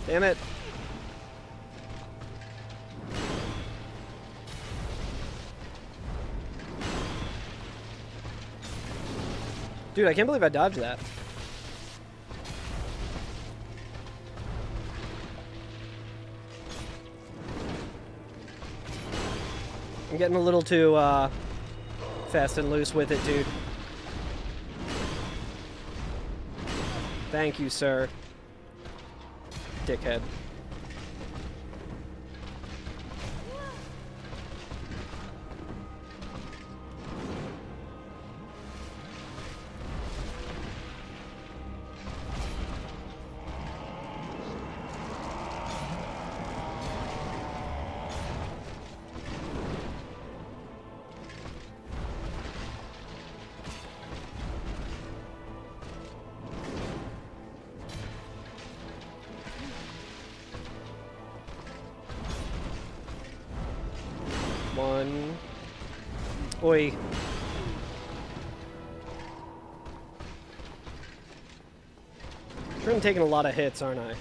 Damn it. Dude, I can't believe I dodged that. I'm getting a little too fast and loose with it, dude. Thank you, sir. Dickhead. One. Oi. Sure, I'm taking a lot of hits, aren't I?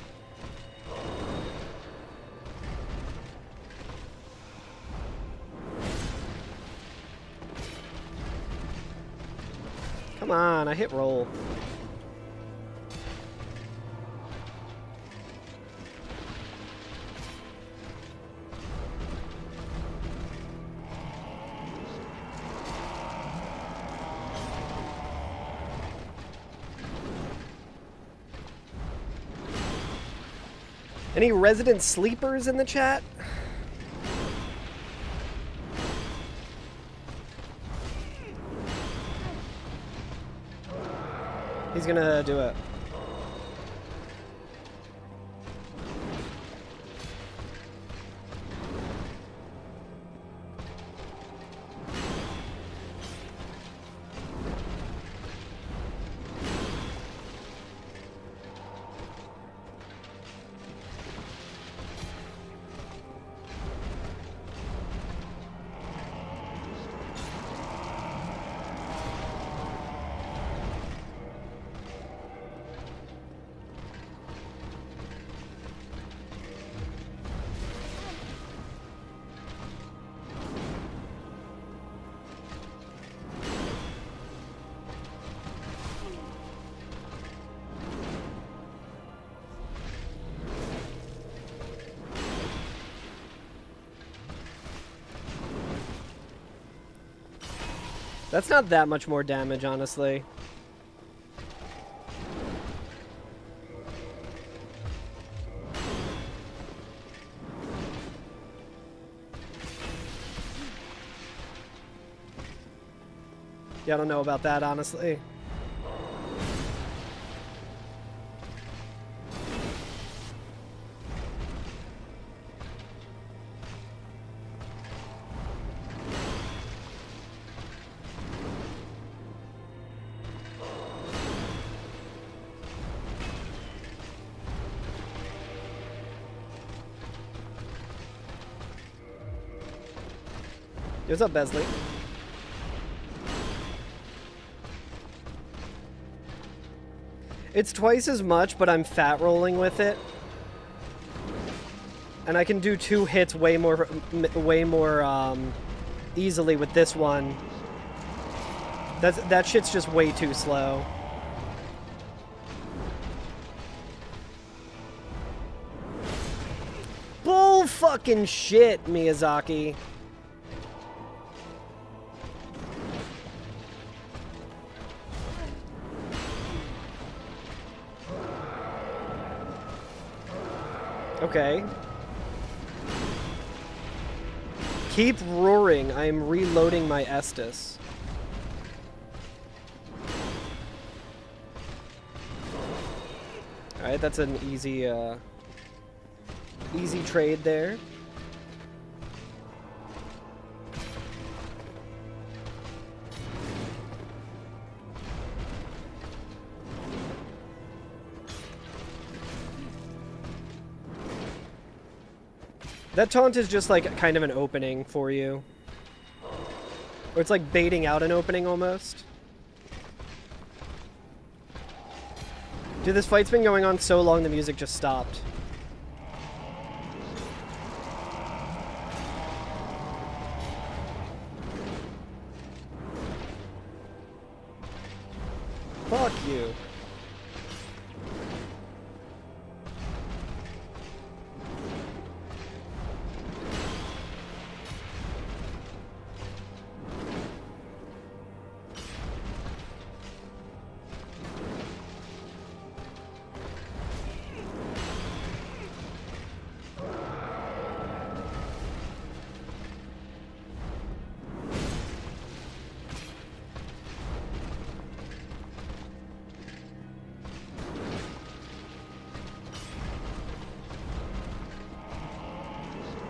Come on, I hit roll. Any resident sleepers in the chat? He's gonna do it. That's not that much more damage, honestly. Yeah, I don't know about that, honestly. What's up, Besley? It's twice as much, but I'm fat rolling with it. And I can do 2 hits way more easily with this one. That shit's just way too slow. Bull fucking shit, Miyazaki. Okay. Keep roaring. I am reloading my Estus. Alright, that's an easy trade there. That taunt is just like kind of an opening for you. Or it's like baiting out an opening almost. Dude, this fight's been going on so long the music just stopped. Fuck you.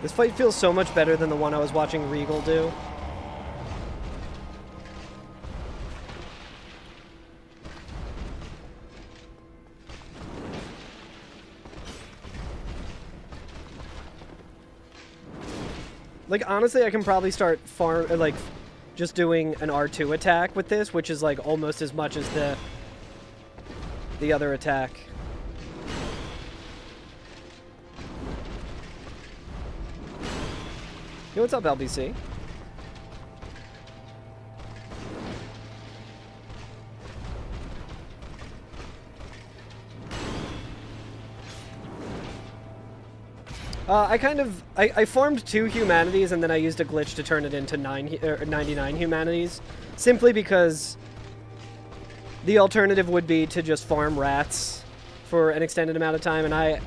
This fight feels so much better than the one I was watching Regal do. Like, honestly, I can probably start just doing an R2 attack with this, which is, like, almost as much as the other attack. Yo, what's up, LBC? I farmed 2 humanities and then I used a glitch to turn it into 99 humanities, simply because the alternative would be to just farm rats for an extended amount of time, and I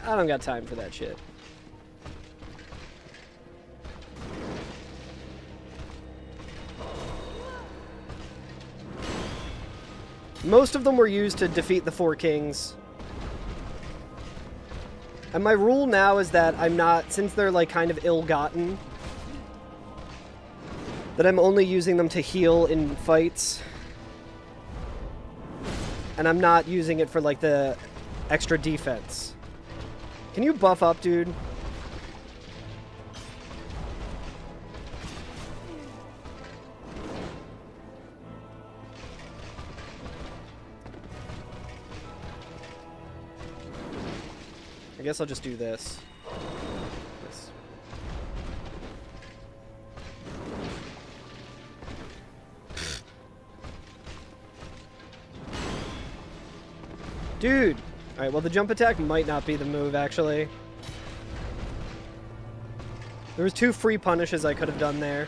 don't got time for that shit. Most of them were used to defeat the 4 kings. And my rule now is that I'm not, since they're like kind of ill-gotten, that I'm only using them to heal in fights. And I'm not using it for like the extra defense. Can you buff up, dude? I guess I'll just do this. Dude! Alright, well the jump attack might not be the move, actually. There was 2 free punishes I could have done there.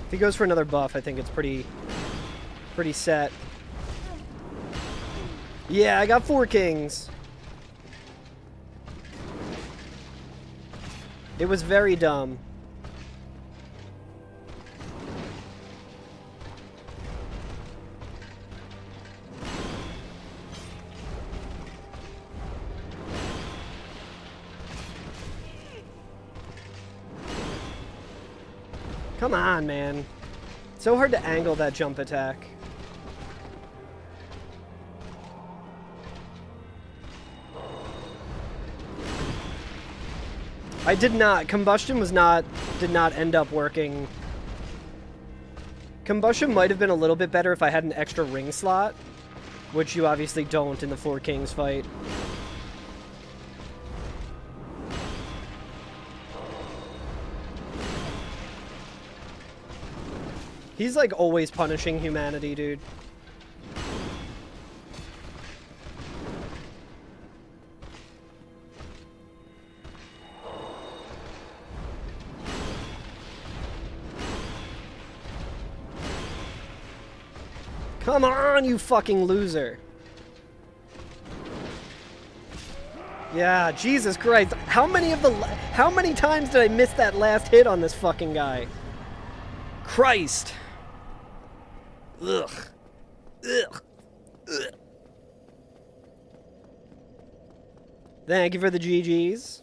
If he goes for another buff, I think it's pretty set. Yeah, I got 4 kings. It was very dumb. Come on, man. It's so hard to angle that jump attack. I did not. Combustion did not end up working. Combustion might have been a little bit better if I had an extra ring slot, which you obviously don't in the 4 Kings fight. He's like always punishing humanity, dude. Come on, you fucking loser. Yeah, Jesus Christ. How many times did I miss that last hit on this fucking guy? Christ. Ugh. Ugh. Ugh. Thank you for the GGs.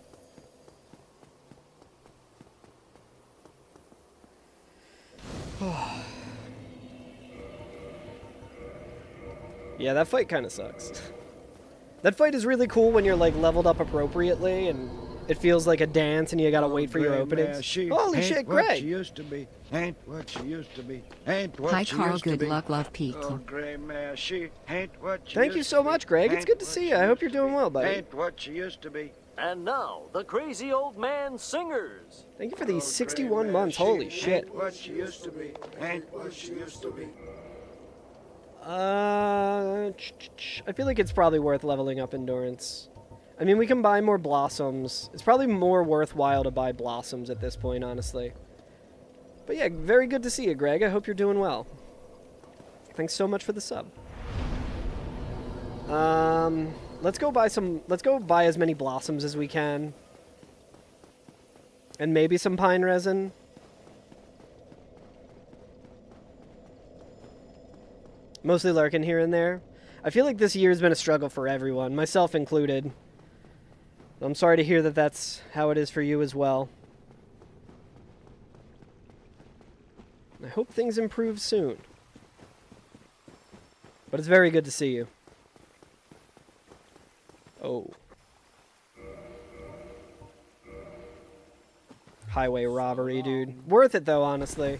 Yeah, that fight kind of sucks. That fight is really cool when you're like leveled up appropriately and it feels like a dance and you gotta wait for your openings. Holy shit, Greg! What she used to be, ain't what she used to be, ain't what Hi, she Carl. used to Good be. luck, love, Pete. Oh, Grey mare, she ain't what she Thank you used so to be, much, Greg. It's ain't good to what see she you. I hope used you're to doing be, well, buddy. Ain't what she used to be. And now, the Crazy Old Man Singers. Thank you for these Oh, 61 Grey mare, months. she Holy shit. Ain't what she used to be, ain't what she used to be. I feel like it's probably worth leveling up endurance. I mean, we can buy more blossoms. It's probably more worthwhile to buy blossoms at this point, honestly. But yeah, very good to see you, Greg. I hope you're doing well. Thanks so much for the sub. Let's go buy as many blossoms as we can. And maybe some pine resin. Mostly lurking here and there. I feel like this year's been a struggle for everyone, myself included. I'm sorry to hear that that's how it is for you as well. I hope things improve soon. But it's very good to see you. Oh. Highway robbery, dude. Worth it, though, honestly.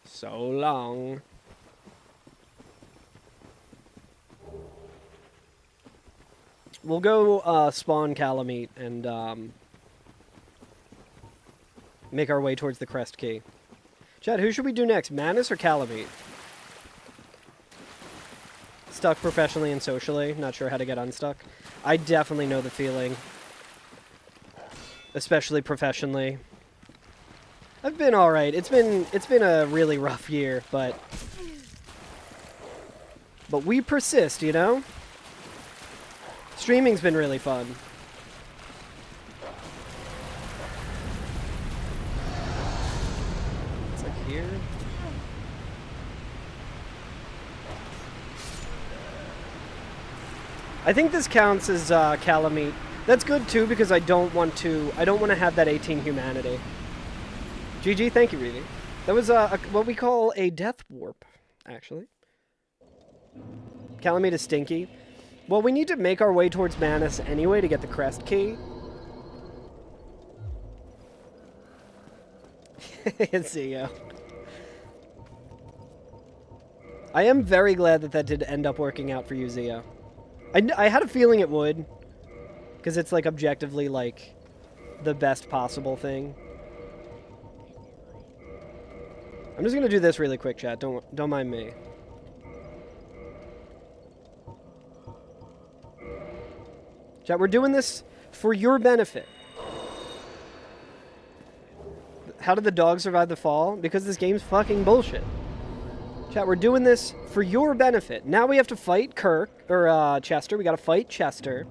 So long. We'll go spawn Calamite and make our way towards the Crest Key. Chad, who should we do next? Manus or Calamite? Stuck professionally and socially. Not sure how to get unstuck. I definitely know the feeling. Especially professionally. I've been alright. It's been a really rough year, but we persist, you know? Streaming's been really fun. It's like here. I think this counts as Calamite. That's good too because I don't want to have that 18 humanity. GG, thank you, Reedy. That was what we call a death warp, actually. Calamite is stinky. Well, we need to make our way towards Manus anyway to get the Crest Key. See ya. I am very glad that did end up working out for you, Zia. I had a feeling it would. Because it's, like, objectively, like, the best possible thing. I'm just going to do this really quick, chat. Don't mind me. Chat, we're doing this for your benefit. How did the dog survive the fall? Because this game's fucking bullshit. Chat, we're doing this for your benefit. Now we have to fight Chester. We gotta fight Chester.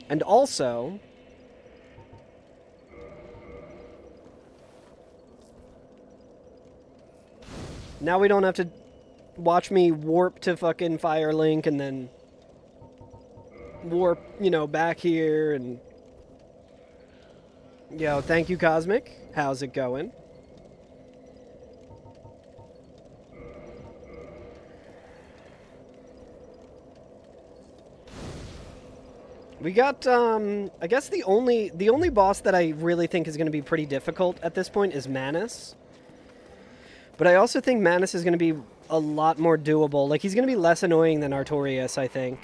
And also... now we don't have to watch me warp to fucking Firelink and then... warp, you know, back here and... Yo, thank you, Cosmic. How's it going? We got, I guess the only boss that I really think is going to be pretty difficult at this point is Manus. But I also think Manus is going to be a lot more doable. Like, he's going to be less annoying than Artorias, I think.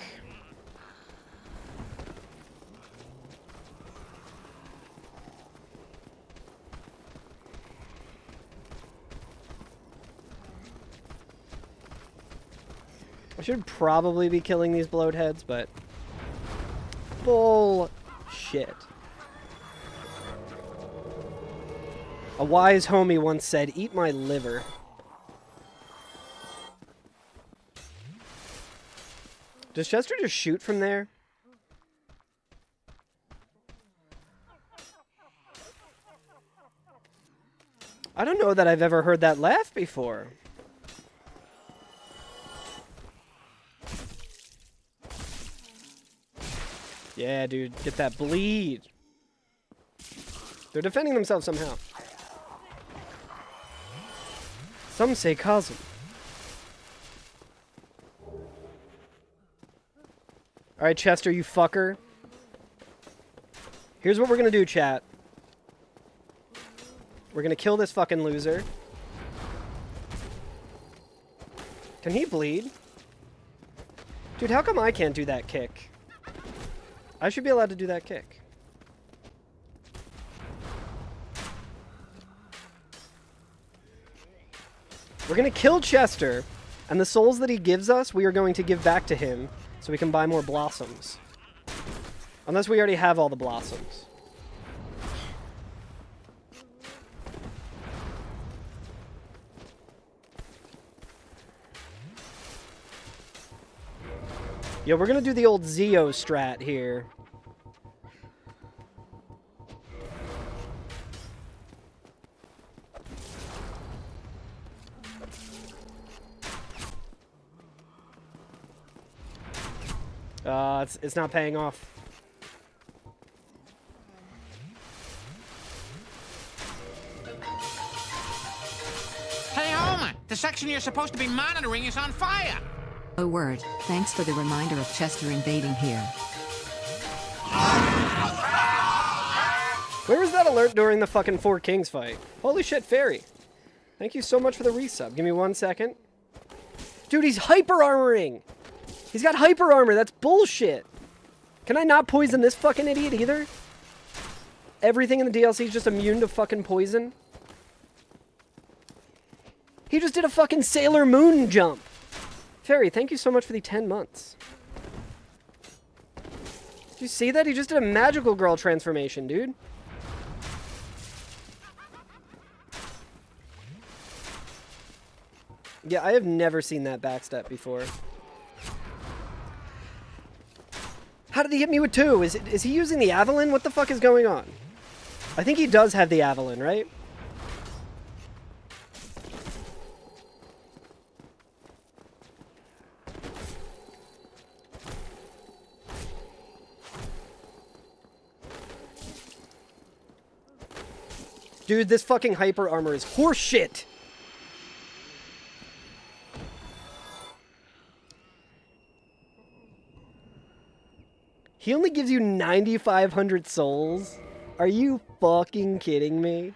I should probably be killing these bloatheads, but... bullshit. A wise homie once said, "Eat my liver." Does Chester just shoot from there? I don't know that I've ever heard that laugh before. Yeah, dude, get that bleed. They're defending themselves somehow. Some say Cosm. Alright, Chester, you fucker. Here's what we're gonna do, chat. We're gonna kill this fucking loser. Can he bleed? Dude, how come I can't do that kick? I should be allowed to do that kick. We're gonna kill Chester, and the souls that he gives us, we are going to give back to him so we can buy more blossoms. Unless we already have all the blossoms. Yo, we're gonna do the old Zeo strat here. It's not paying off. Hey, Homer! The section you're supposed to be monitoring is on fire! Oh word, thanks for the reminder of Chester invading here. Where was that alert during the fucking Four Kings fight? Holy shit, Fairy. Thank you so much for the resub. Give me 1 second. Dude, he's hyper-armoring! He's got hyper-armor, that's bullshit! Can I not poison this fucking idiot either? Everything in the DLC is just immune to fucking poison? He just did a fucking Sailor Moon jump! Fairy, thank you so much for the 10 months. Did you see that? He just did a magical girl transformation, dude. Yeah, I have never seen that backstep before. How did he hit me with 2? Is he using the Avalon? What the fuck is going on? I think he does have the Avalon, right? Dude, this fucking hyper armor is horseshit! He only gives you 9,500 souls? Are you fucking kidding me?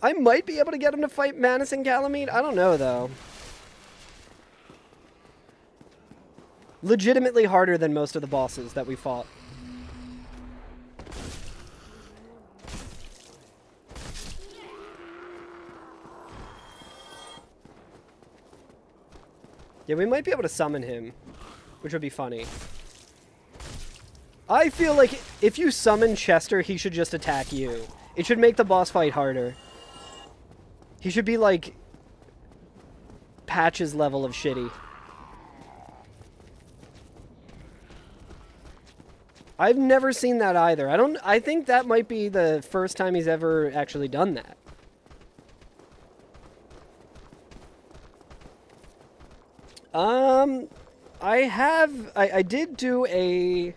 I might be able to get him to fight Manus and Calamine? I don't know, though. Legitimately harder than most of the bosses that we fought. Yeah, we might be able to summon him, which would be funny. I feel like if you summon Chester, he should just attack you. It should make the boss fight harder. He should be like Patch's level of shitty. I've never seen that either. I think that might be the first time he's ever actually done that. I did do an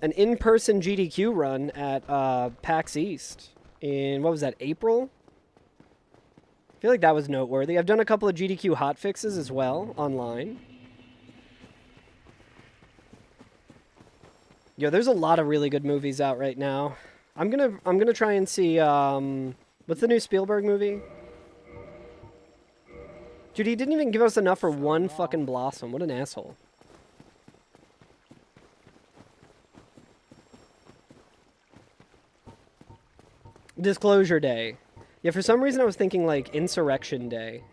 in-person GDQ run at PAX East in, what was that, April? I feel like that was noteworthy. I've done a couple of GDQ hotfixes as well, online. Yo, there's a lot of really good movies out right now. I'm gonna try and see, what's the new Spielberg movie? Dude, he didn't even give us enough for one fucking Blossom. What an asshole. Disclosure Day. Yeah, for some reason I was thinking, like, Insurrection Day.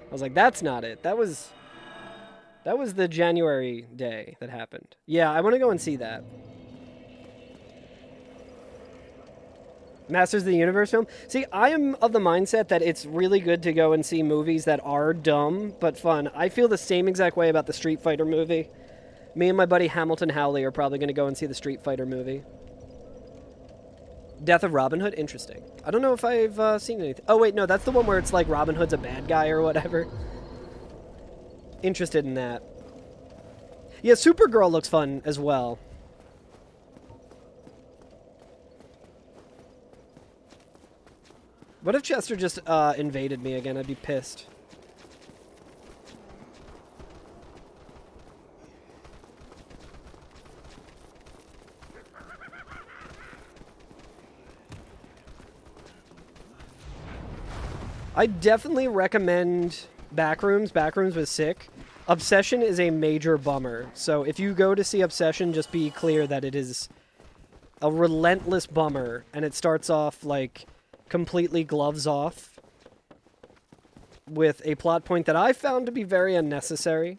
I was like, that's not it. That was the January day that happened. Yeah, I want to go and see that. Masters of the Universe film? See, I am of the mindset that it's really good to go and see movies that are dumb but fun. I feel the same exact way about the Street Fighter movie. Me and my buddy Hamilton Howley are probably going to go and see the Street Fighter movie. Death of Robin Hood? Interesting. I don't know if I've seen anything. Oh, wait, no, that's the one where it's like Robin Hood's a bad guy or whatever. Interested in that. Yeah, Supergirl looks fun as well. What if Chester just invaded me again? I'd be pissed. I definitely recommend Backrooms. Backrooms was sick. Obsession is a major bummer. So if you go to see Obsession, just be clear that it is a relentless bummer. And it starts off like completely gloves off with a plot point that I found to be very unnecessary.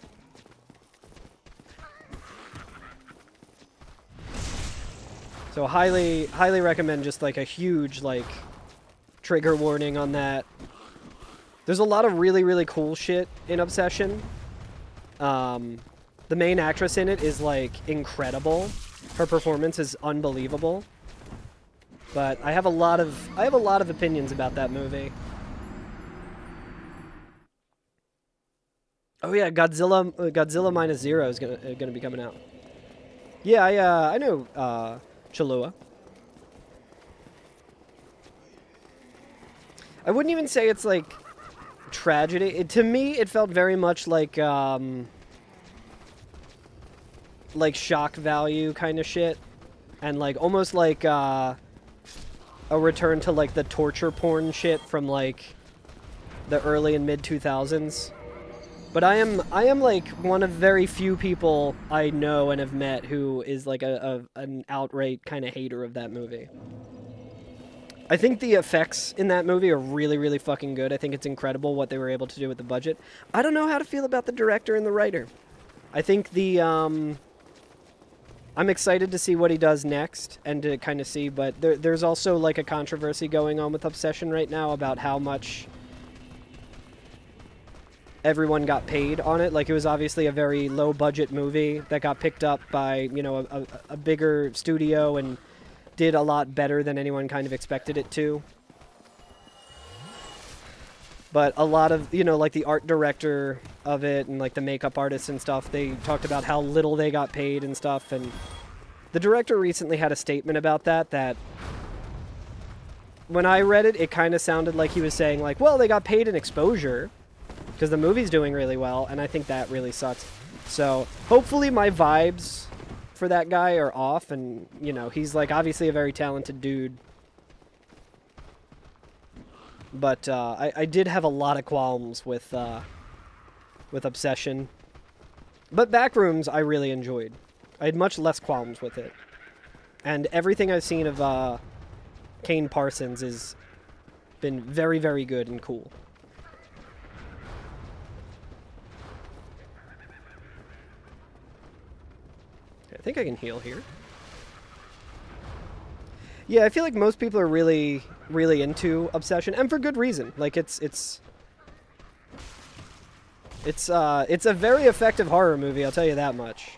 So highly recommend just like a huge like trigger warning on that. There's a lot of really, really cool shit in Obsession. The main actress in it is like incredible. Her performance is unbelievable. But I have a lot of opinions about that movie. Oh yeah, Godzilla minus zero is gonna be coming out. Yeah, I know Chalua. I wouldn't even say it's like tragedy. To me, it felt very much like shock value kind of shit, and like almost like a return to like the torture porn shit from like the early and mid 2000s. But I am like one of very few people I know and have met who is like an outright kind of hater of that movie. I think the effects in that movie are really, really fucking good. I think it's incredible what they were able to do with the budget. I don't know how to feel about the director and the writer. I think I'm excited to see what he does next and to kind of see, but there's also like a controversy going on with Obsession right now about how much everyone got paid on it. Like, it was obviously a very low budget movie that got picked up by, you know, a bigger studio and did a lot better than anyone kind of expected it to. But a lot of, you know, like the art director of it and like the makeup artists and stuff, they talked about how little they got paid and stuff. And the director recently had a statement about that when I read it, it kind of sounded like he was saying like, well, they got paid in exposure because the movie's doing really well, and I think that really sucks. So hopefully my vibes for that guy are off, and, you know, he's like obviously a very talented dude. But I did have a lot of qualms with Obsession. But Backrooms I really enjoyed. I had much less qualms with it. And everything I've seen of Kane Parsons has been very, very good and cool. I think I can heal here. Yeah, I feel like most people are really, really into Obsession, and for good reason. Like, it's a very effective horror movie, I'll tell you that much.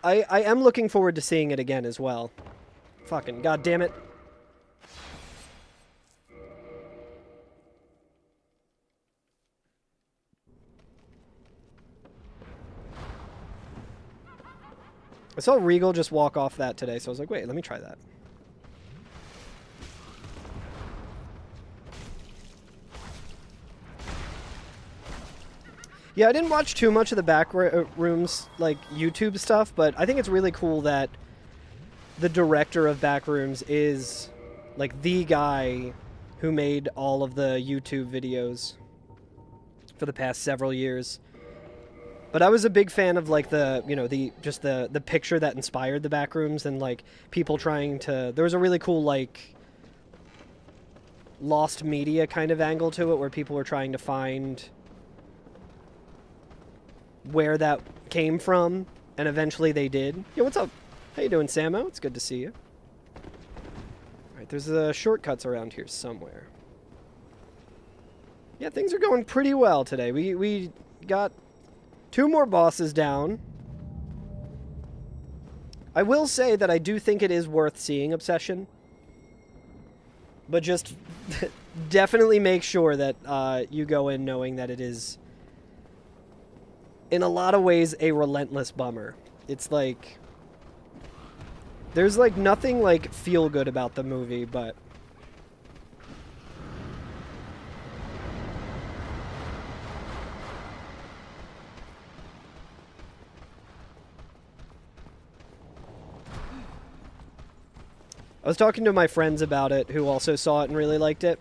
I am looking forward to seeing it again as well. Fucking goddamn it. I saw Regal just walk off that today, so I was like, wait, let me try that. Yeah, I didn't watch too much of the Backrooms, like, YouTube stuff, but I think it's really cool that the director of Backrooms is, like, the guy who made all of the YouTube videos for the past several years. But I was a big fan of, like, the, you know, the picture that inspired the Backrooms, and, like, people trying to... There was a really cool, like, lost media kind of angle to it, where people were trying to find where that came from, and eventually they did. Yo, what's up? How you doing, Samo? It's good to see you. Alright, there's shortcuts around here somewhere. Yeah, things are going pretty well today. We got 2 more bosses down. I will say that I do think it is worth seeing Obsession. But just definitely make sure that you go in knowing that it is, in a lot of ways, a relentless bummer. It's like... There's, like, nothing, like, feel good about the movie, but... I was talking to my friends about it, who also saw it and really liked it.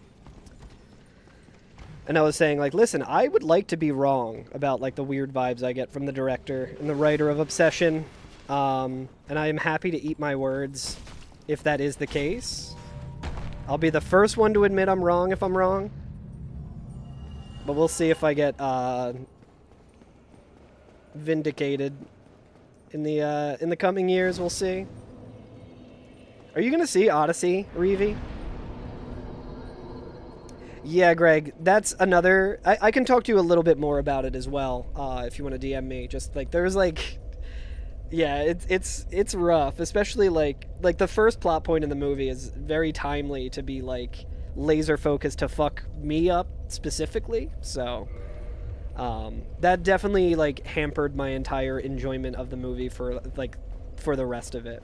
And I was saying, like, listen, I would like to be wrong about, like, the weird vibes I get from the director and the writer of Obsession. And I am happy to eat my words if that is the case. I'll be the first one to admit I'm wrong if I'm wrong. But we'll see if I get vindicated in the coming years. We'll see. Are you gonna see Odyssey, Reevy? Yeah, Greg, that's another... I can talk to you a little bit more about it as well, if you want to DM me. Just, like, there's, like... Yeah, it's rough, especially, like the first plot point in the movie is very timely to be, like laser focused to fuck me up specifically. So that definitely like hampered my entire enjoyment of the movie for the rest of it.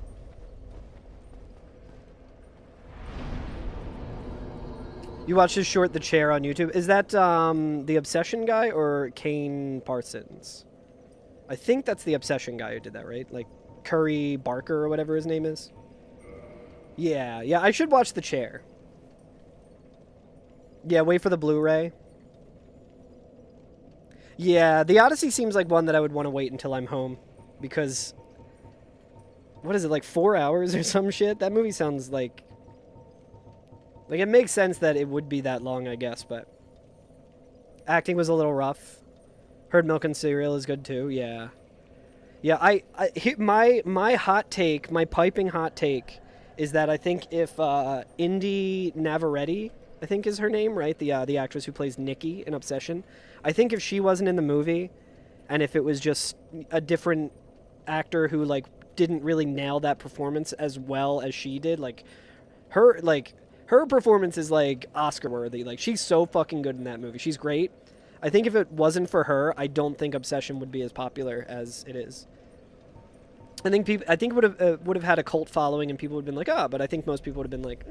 You watched his short, The Chair, on YouTube. Is that the Obsession guy or Kane Parsons? I think that's the Obsession guy who did that, right? Like Curry Barker or whatever his name is. Yeah, I should watch The Chair. Yeah, wait for the Blu-ray. Yeah, The Odyssey seems like one that I would want to wait until I'm home. Because, what is it, like 4 hours or some shit? That movie sounds like it makes sense that it would be that long, I guess, but acting was a little rough. Heard Milk and Cereal is good too, yeah. Yeah, my hot take, my piping hot take, is that I think if Indy Navarrete, I think is her name, right? The actress who plays Nikki in Obsession. I think if she wasn't in the movie, and if it was just a different actor who like didn't really nail that performance as well as she did, her performance is like Oscar worthy. Like she's so fucking good in that movie. She's great. I think if it wasn't for her, I don't think Obsession would be as popular as it is. I think it would have had a cult following, and people would have been like, but I think most people would have been like,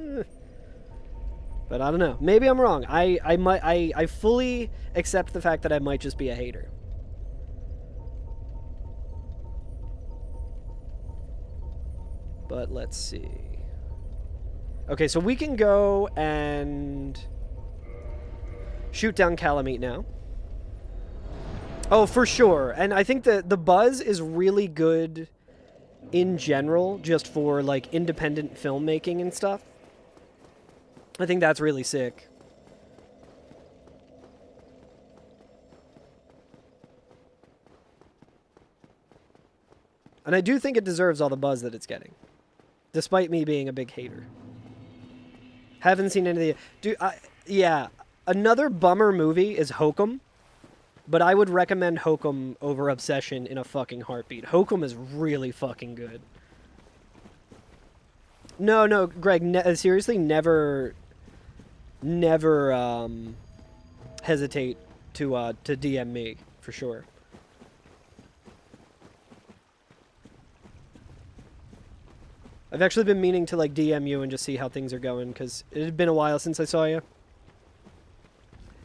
But I don't know. Maybe I'm wrong. I fully accept the fact that I might just be a hater. But let's see. Okay, so we can go and shoot down Calamite now. Oh, for sure. And I think the buzz is really good in general, just for like independent filmmaking and stuff. I think that's really sick. And I do think it deserves all the buzz that it's getting, despite me being a big hater. Haven't seen any of the... yeah, another bummer movie is Hokum, but I would recommend Hokum over Obsession in a fucking heartbeat. Hokum is really fucking good. No, Greg, seriously, never hesitate to DM me, for sure. I've actually been meaning to like DM you and just see how things are going, because it had been a while since I saw you.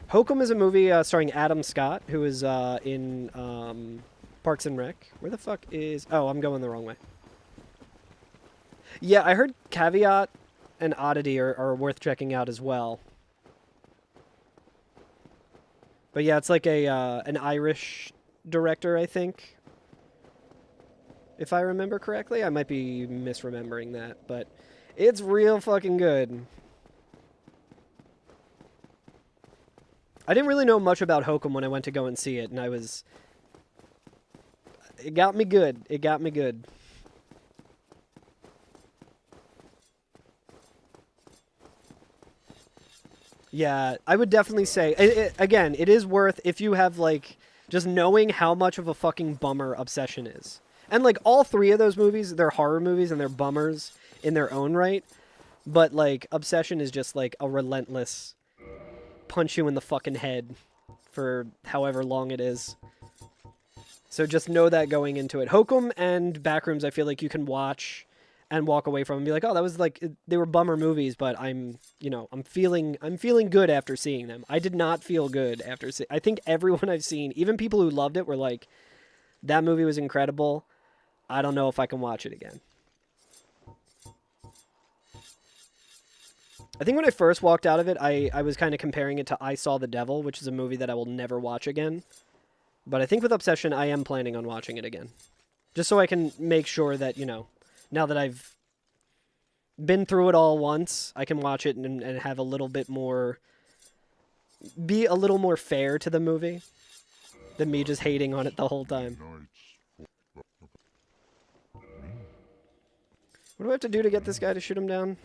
Hokum is a movie starring Adam Scott, who is in Parks and Rec. Where the fuck is... Oh, I'm going the wrong way. Yeah, I heard Caveat and Oddity are worth checking out as well. But yeah, it's like an Irish director, I think. If I remember correctly. I might be misremembering that, but it's real fucking good. I didn't really know much about Hokum when I went to go and see it, and it got me good. It got me good. Yeah, I would definitely say, again, it is worth, if you have, like, just knowing how much of a fucking bummer Obsession is. And, like, all three of those movies, they're horror movies and they're bummers in their own right. But, like, Obsession is just, like, a relentless punch you in the fucking head for however long it is. So just know that going into it. Hokum and Backrooms, I feel like you can watch and walk away from and be like, oh, that was like, they were bummer movies, but I'm feeling good after seeing them. I did not feel good after seeing. I think everyone I've seen, even people who loved it, were like, that movie was incredible. I don't know if I can watch it again. I think when I first walked out of it, I was kind of comparing it to I Saw the Devil, which is a movie that I will never watch again. But I think with Obsession, I am planning on watching it again. Just so I can make sure that, now that I've been through it all once, I can watch it and have a little bit more... be a little more fair to the movie than me just hating on it the whole time. What do I have to do to get this guy to shoot him down?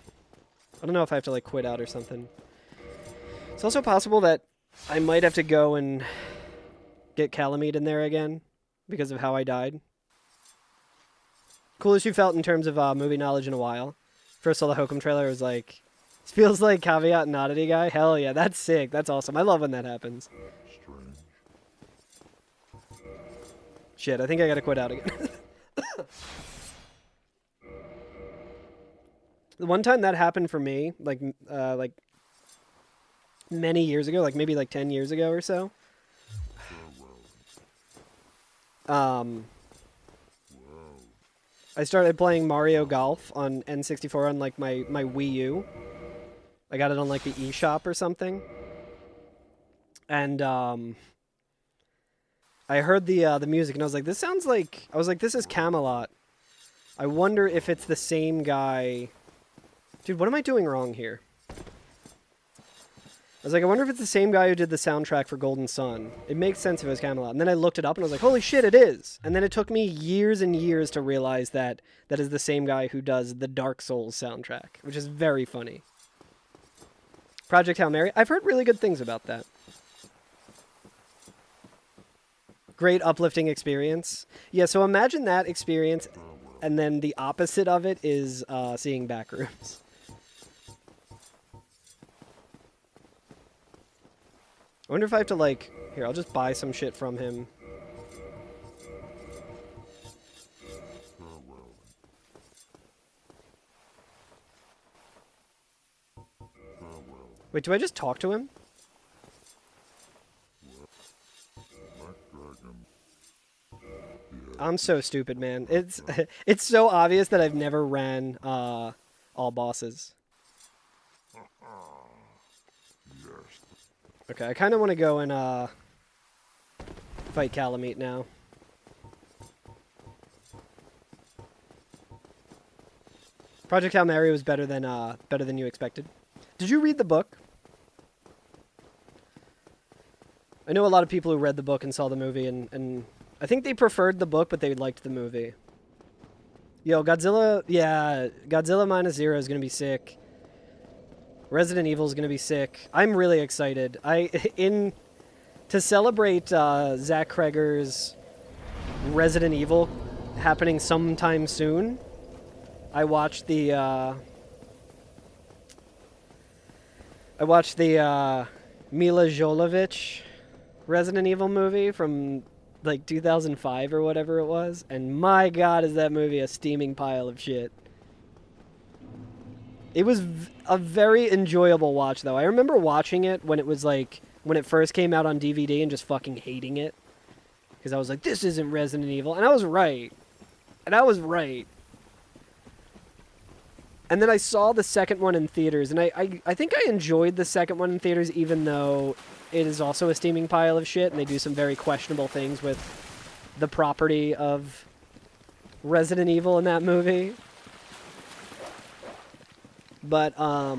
I don't know if I have to, like, quit out or something. It's also possible that I might have to go and get Calamite in there again because of how I died. Coolest you felt in terms of movie knowledge in a while? First saw the Hokum trailer, I was like, This feels like Caveat and Oddity guy. Hell yeah, that's sick. That's awesome. I love when that happens. Shit, I think I gotta quit out again. The one time that happened for me, like many years ago, like maybe like 10 years ago or so. I started playing Mario Golf on N64 on like my Wii U. I got it on like the eShop or something. And I heard the music and I was like, this sounds like, this is Camelot. I wonder if it's the same guy. Dude, what am I doing wrong here? I was like, I wonder if it's the same guy who did the soundtrack for Golden Sun. It makes sense if it was Camelot. And then I looked it up and I was like, holy shit, it is. And then it took me years and years to realize that that is the same guy who does the Dark Souls soundtrack, which is very funny. Project Hail Mary. I've heard really good things about that. Great uplifting experience. Yeah, so imagine that experience, and then the opposite of it is seeing Backrooms. I wonder if I have to, like... Here, I'll just buy some shit from him. Wait, do I just talk to him? I'm so stupid, man. It's so obvious that I've never ran all bosses. Okay, I kind of want to go and fight Calamite now. Project Hail Mary was better than you expected. Did you read the book? I know a lot of people who read the book and saw the movie, and I think they preferred the book, but they liked the movie. Yo, Godzilla, yeah, Godzilla Minus Zero is gonna be sick. Resident Evil is gonna be sick. I'm really excited. To celebrate Zach Kreger's Resident Evil happening sometime soon, I watched the Mila Jovovich Resident Evil movie from like 2005 or whatever it was, and my god, is that movie a steaming pile of shit. It was a very enjoyable watch, though. I remember watching it when it was like, when it first came out on DVD and just fucking hating it. Because I was like, this isn't Resident Evil. And I was right. And then I saw the second one in theaters, and I think I enjoyed the second one in theaters, even though it is also a steaming pile of shit, and they do some very questionable things with the property of Resident Evil in that movie. But, I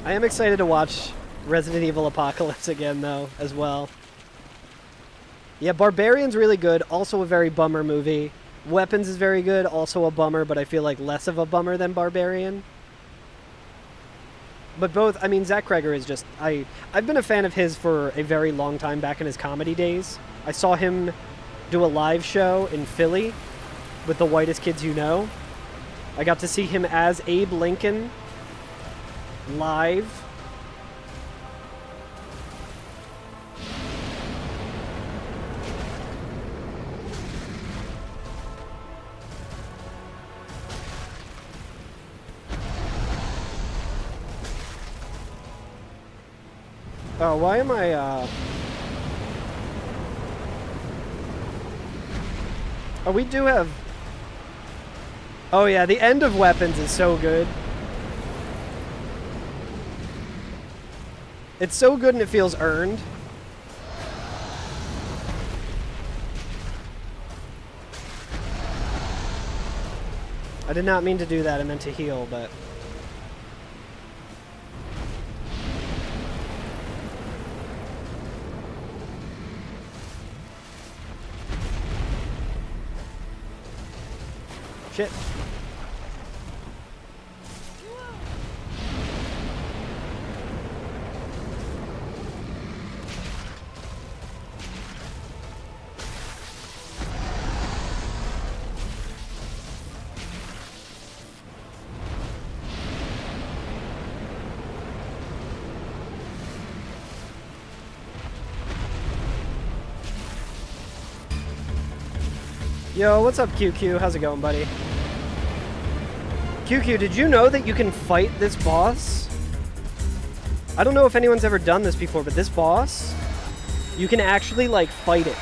am excited to watch Resident Evil Apocalypse again, though, as well. Yeah, Barbarian's really good, also a very bummer movie. Weapons is very good, also a bummer, but I feel like less of a bummer than Barbarian. But both, I mean, Zach Kreger is just, I've been a fan of his for a very long time back in his comedy days. I saw him do a live show in Philly with The Whitest Kids You Know. I got to see him as Abe Lincoln live. Oh, why am I, Oh, we do have... Oh, yeah, the end of Weapons is so good. It's so good and it feels earned. I did not mean to do that. I meant to heal, but... Shit. Yo, what's up, QQ? How's it going, buddy? QQ, did you know that you can fight this boss? I don't know if anyone's ever done this before, but this boss, you can actually, like, fight it.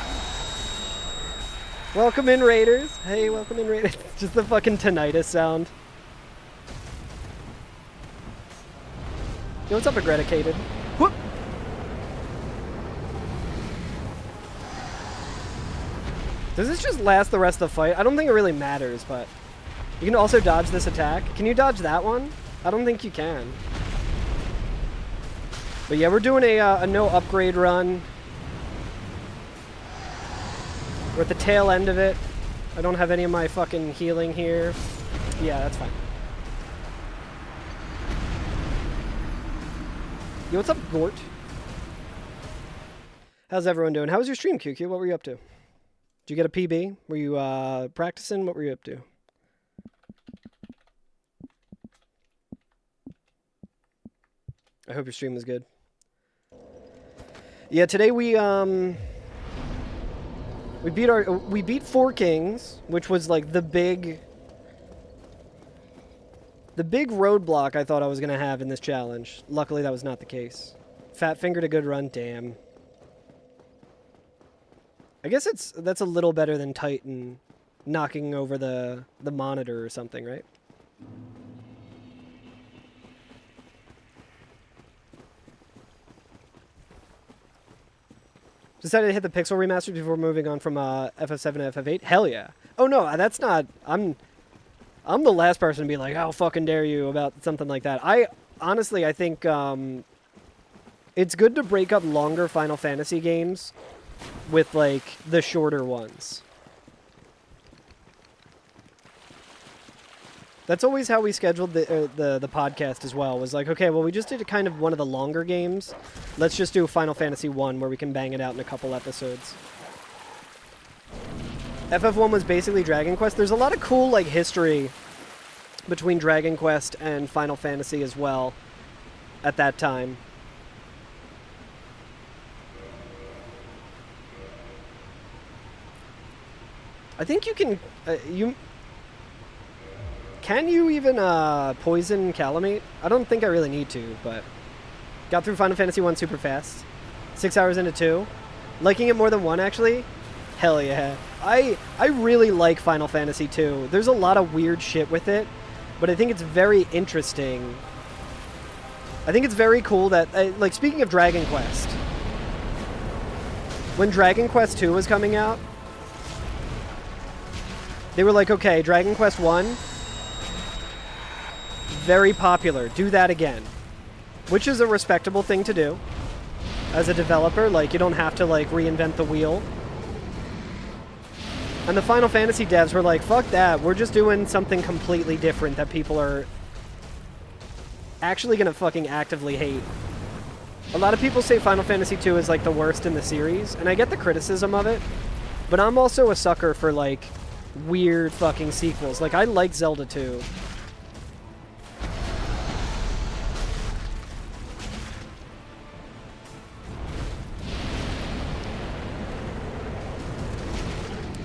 Welcome in, Raiders. Hey, welcome in, Raiders. Just the fucking tinnitus sound. Yo, what's up, Aggredicated? Whoop! Does this just last the rest of the fight? I don't think it really matters, but... You can also dodge this attack. Can you dodge that one? I don't think you can. But yeah, we're doing a no upgrade run. We're at the tail end of it. I don't have any of my fucking healing here. Yeah, that's fine. Yo, what's up, Gort? How's everyone doing? How was your stream, QQ? What were you up to? Did you get a PB? Were you practicing? What were you up to? I hope your stream was good. Yeah, today we beat Four Kings, which was like the big roadblock I thought I was gonna have in this challenge. Luckily, that was not the case. Fat fingered a good run. Damn. I guess that's a little better than Titan knocking over the monitor or something, right? Decided to hit the Pixel remaster before moving on from FF7 to FF8. Hell yeah! Oh no, that's not. I'm the last person to be like, how fucking dare you about something like that. I think it's good to break up longer Final Fantasy games with like the shorter ones. That's always how we scheduled the podcast as well. Was like, okay, well, we just did kind of one of the longer games. Let's just do Final Fantasy 1 where we can bang it out in a couple episodes. FF1 was basically Dragon Quest. There's a lot of cool like history between Dragon Quest and Final Fantasy as well at that time. I think you can Can you even poison Calamite? I don't think I really need to, but got through Final Fantasy 1 super fast. 6 hours into 2. Liking it more than 1, actually? Hell yeah. I really like Final Fantasy 2. There's a lot of weird shit with it, but I think it's very interesting. I think it's very cool that, like, speaking of Dragon Quest, when Dragon Quest 2 was coming out, they were like, okay, Dragon Quest 1, very popular. Do that again. Which is a respectable thing to do. As a developer, like, you don't have to, like, reinvent the wheel. And the Final Fantasy devs were like, fuck that. We're just doing something completely different that people are actually gonna fucking actively hate. A lot of people say Final Fantasy 2 is, like, the worst in the series, and I get the criticism of it, but I'm also a sucker for, like, weird fucking sequels. Like, I like Zelda 2.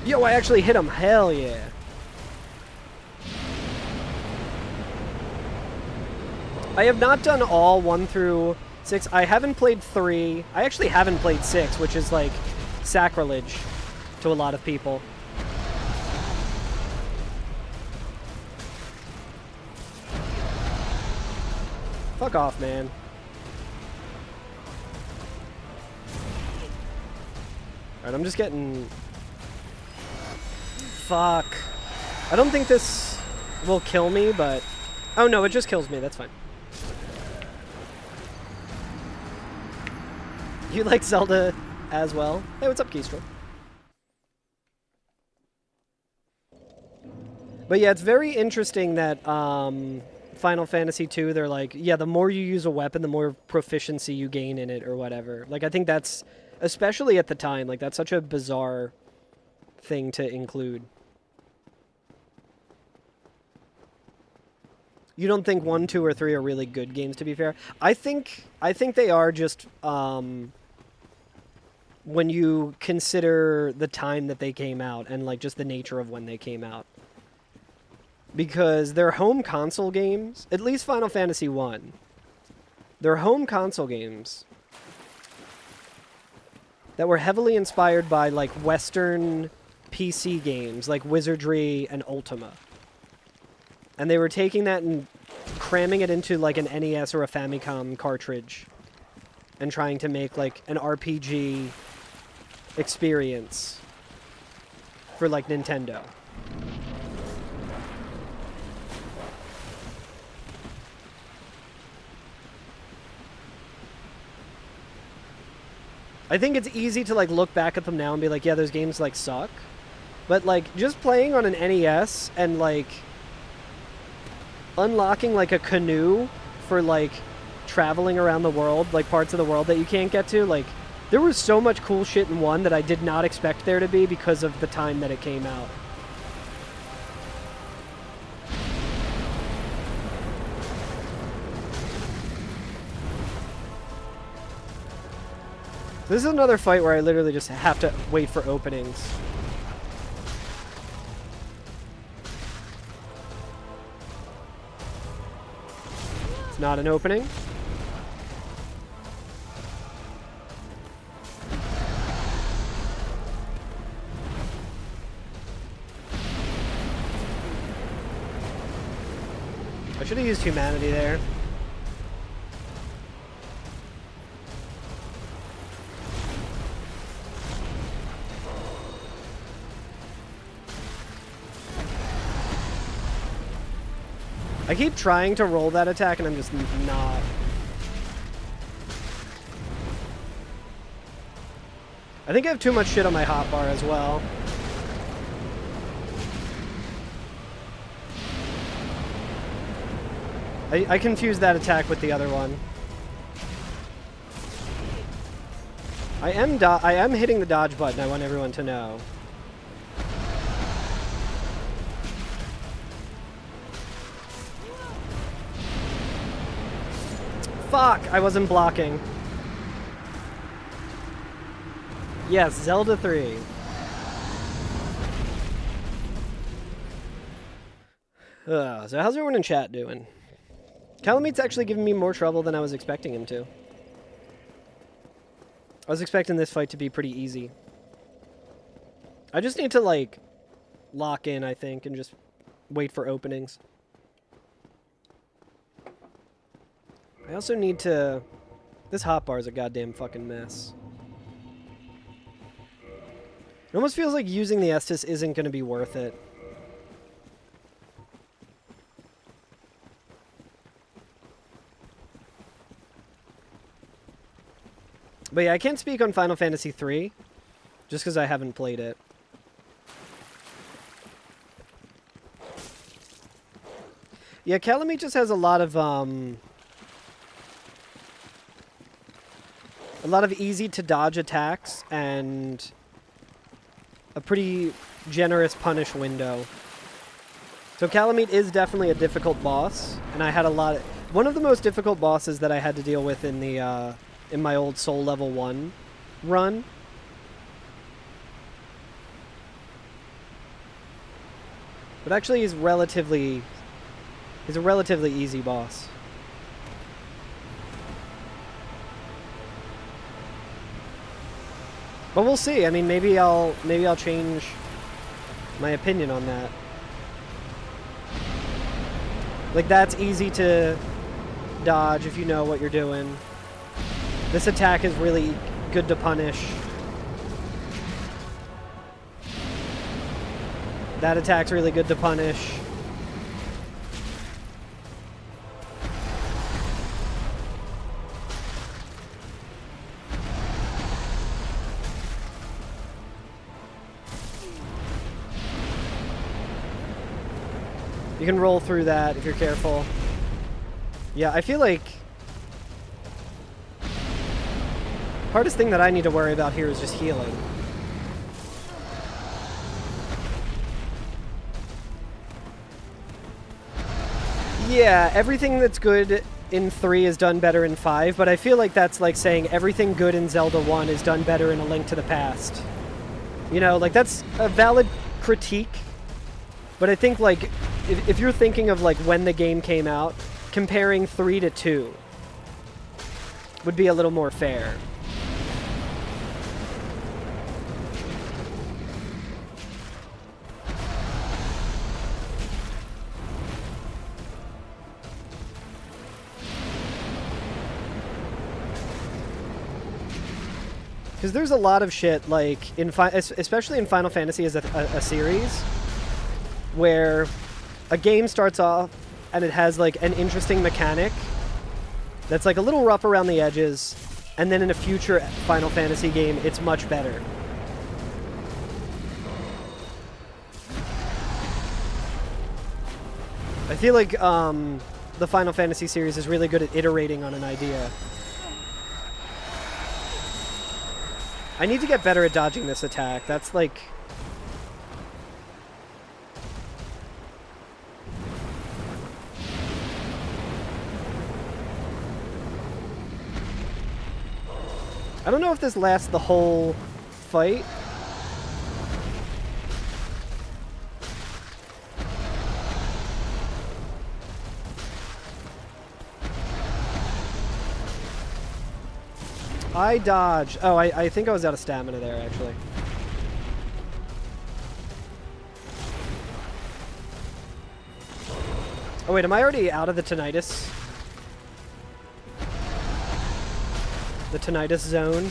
Yo, I actually hit him. Hell yeah. I have not done all 1 through 6. I haven't played 3. I actually haven't played 6, which is, like, sacrilege to a lot of people. Fuck off, man. Alright, I'm just getting... Fuck. I don't think this will kill me, but... Oh no, it just kills me. That's fine. You like Zelda as well? Hey, what's up, Keystro? But yeah, it's very interesting that Final Fantasy 2, they're like, yeah, the more you use a weapon, the more proficiency you gain in it or whatever. Like, I think that's, especially at the time, like, that's such a bizarre thing to include. You don't think 1, 2, or 3 are really good games, to be fair? I think they are just, when you consider the time that they came out and like just the nature of when they came out. Because they're home console games, at least Final Fantasy 1. They're home console games that were heavily inspired by like Western PC games like Wizardry and Ultima. And they were taking that and cramming it into like an NES or a Famicom cartridge and trying to make like an RPG experience for like Nintendo. I think it's easy to like look back at them now and be like, yeah, those games like suck. But like just playing on an NES and like unlocking like a canoe for like traveling around the world, like parts of the world that you can't get to, like there was so much cool shit in one that I did not expect there to be because of the time that it came out. This is another fight where I literally just have to wait for openings. It's not an opening. I should have used humanity there. I keep trying to roll that attack and I'm just not. I think I have too much shit on my hotbar as well. I confused that attack with the other one. I am hitting the dodge button, I want everyone to know. Fuck, I wasn't blocking. Yes, Zelda 3. So how's everyone in chat doing? Calamete's actually giving me more trouble than I was expecting him to. I was expecting this fight to be pretty easy. I just need to, like, lock in, I think, and just wait for openings. I also need to... This hotbar is a goddamn fucking mess. It almost feels like using the Estus isn't going to be worth it. But yeah, I can't speak on Final Fantasy 3, just because I haven't played it. Yeah, Calamite just has a lot of easy to dodge attacks and a pretty generous punish window. So Calamite is definitely a difficult boss, and I had one of the most difficult bosses that I had to deal with in the in my old Soul Level 1 run. But actually he's a relatively easy boss. But we'll see. I mean, maybe I'll change my opinion on that. Like, that's easy to dodge if you know what you're doing. This attack is really good to punish. That attack's really good to punish. You can roll through that if you're careful. Yeah, I feel like hardest thing that I need to worry about here is just healing. Yeah, everything that's good in 3 is done better in 5, but I feel like that's like saying everything good in Zelda 1 is done better in A Link to the Past. You know, like that's a valid critique, but I think like if you're thinking of like when the game came out, comparing 3 to 2 would be a little more fair. Because there's a lot of shit, like, especially in Final Fantasy as a series, where a game starts off and it has, like, an interesting mechanic that's, like, a little rough around the edges, and then in a future Final Fantasy game, it's much better. I feel like the Final Fantasy series is really good at iterating on an idea. I need to get better at dodging this attack. That's like... I don't know if this lasts the whole fight. I dodged. Oh, I think I was out of stamina there, actually. Oh, wait, am I already out of the tinnitus? The tinnitus zone?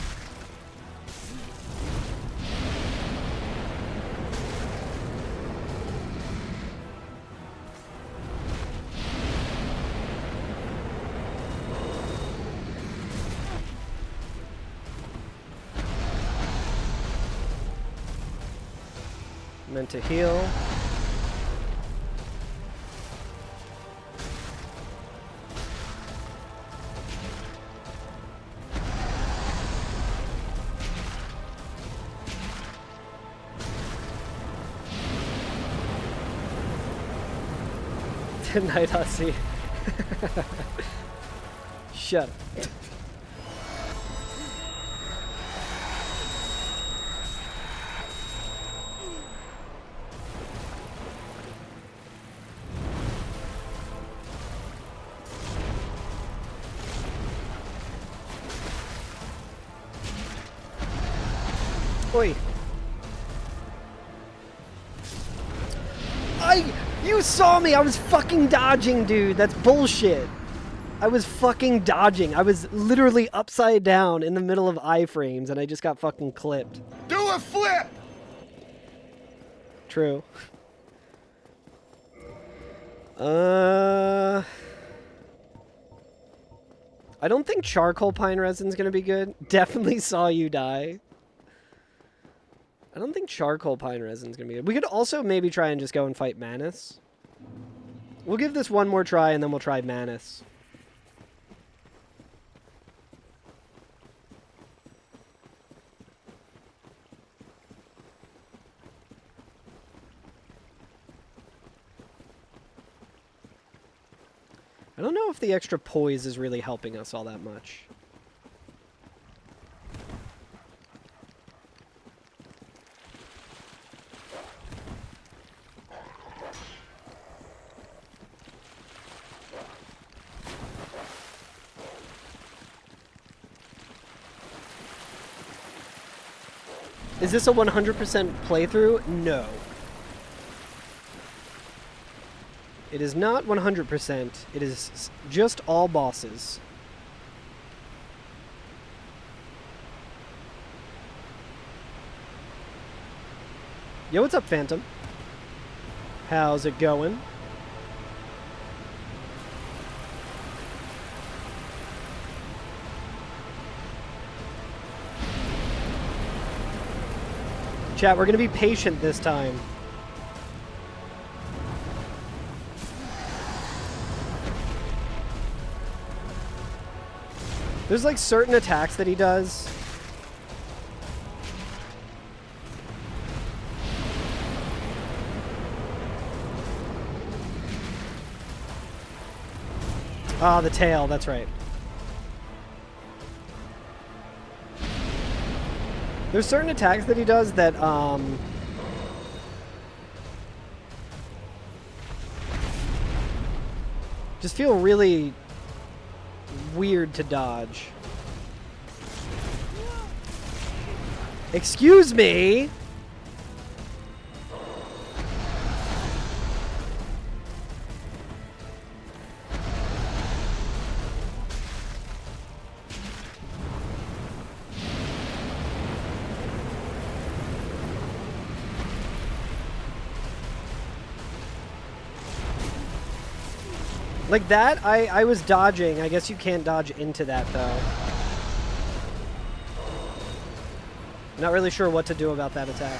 Meant to heal. Tonight, Hussy. Shut up. Oi. You saw me! I was fucking dodging, dude! That's bullshit! I was fucking dodging. I was literally upside down in the middle of iframes and I just got fucking clipped. Do a flip! True. I don't think charcoal pine resin's gonna be good. Definitely saw you die. I don't think charcoal pine resin's gonna be good. We could also maybe try and just go and fight Manus. We'll give this one more try and then we'll try Manus. I don't know if the extra poise is really helping us all that much. Is this a 100% playthrough? No. It is not 100%. It is just all bosses. Yo, what's up, Phantom? How's it going? Chat, we're gonna be patient this time. There's like certain attacks that he does. Ah, the tail, that's right. There's certain attacks that he does that, just feel really weird to dodge. Excuse me? Like that, I was dodging. I guess you can't dodge into that, though. Not really sure what to do about that attack.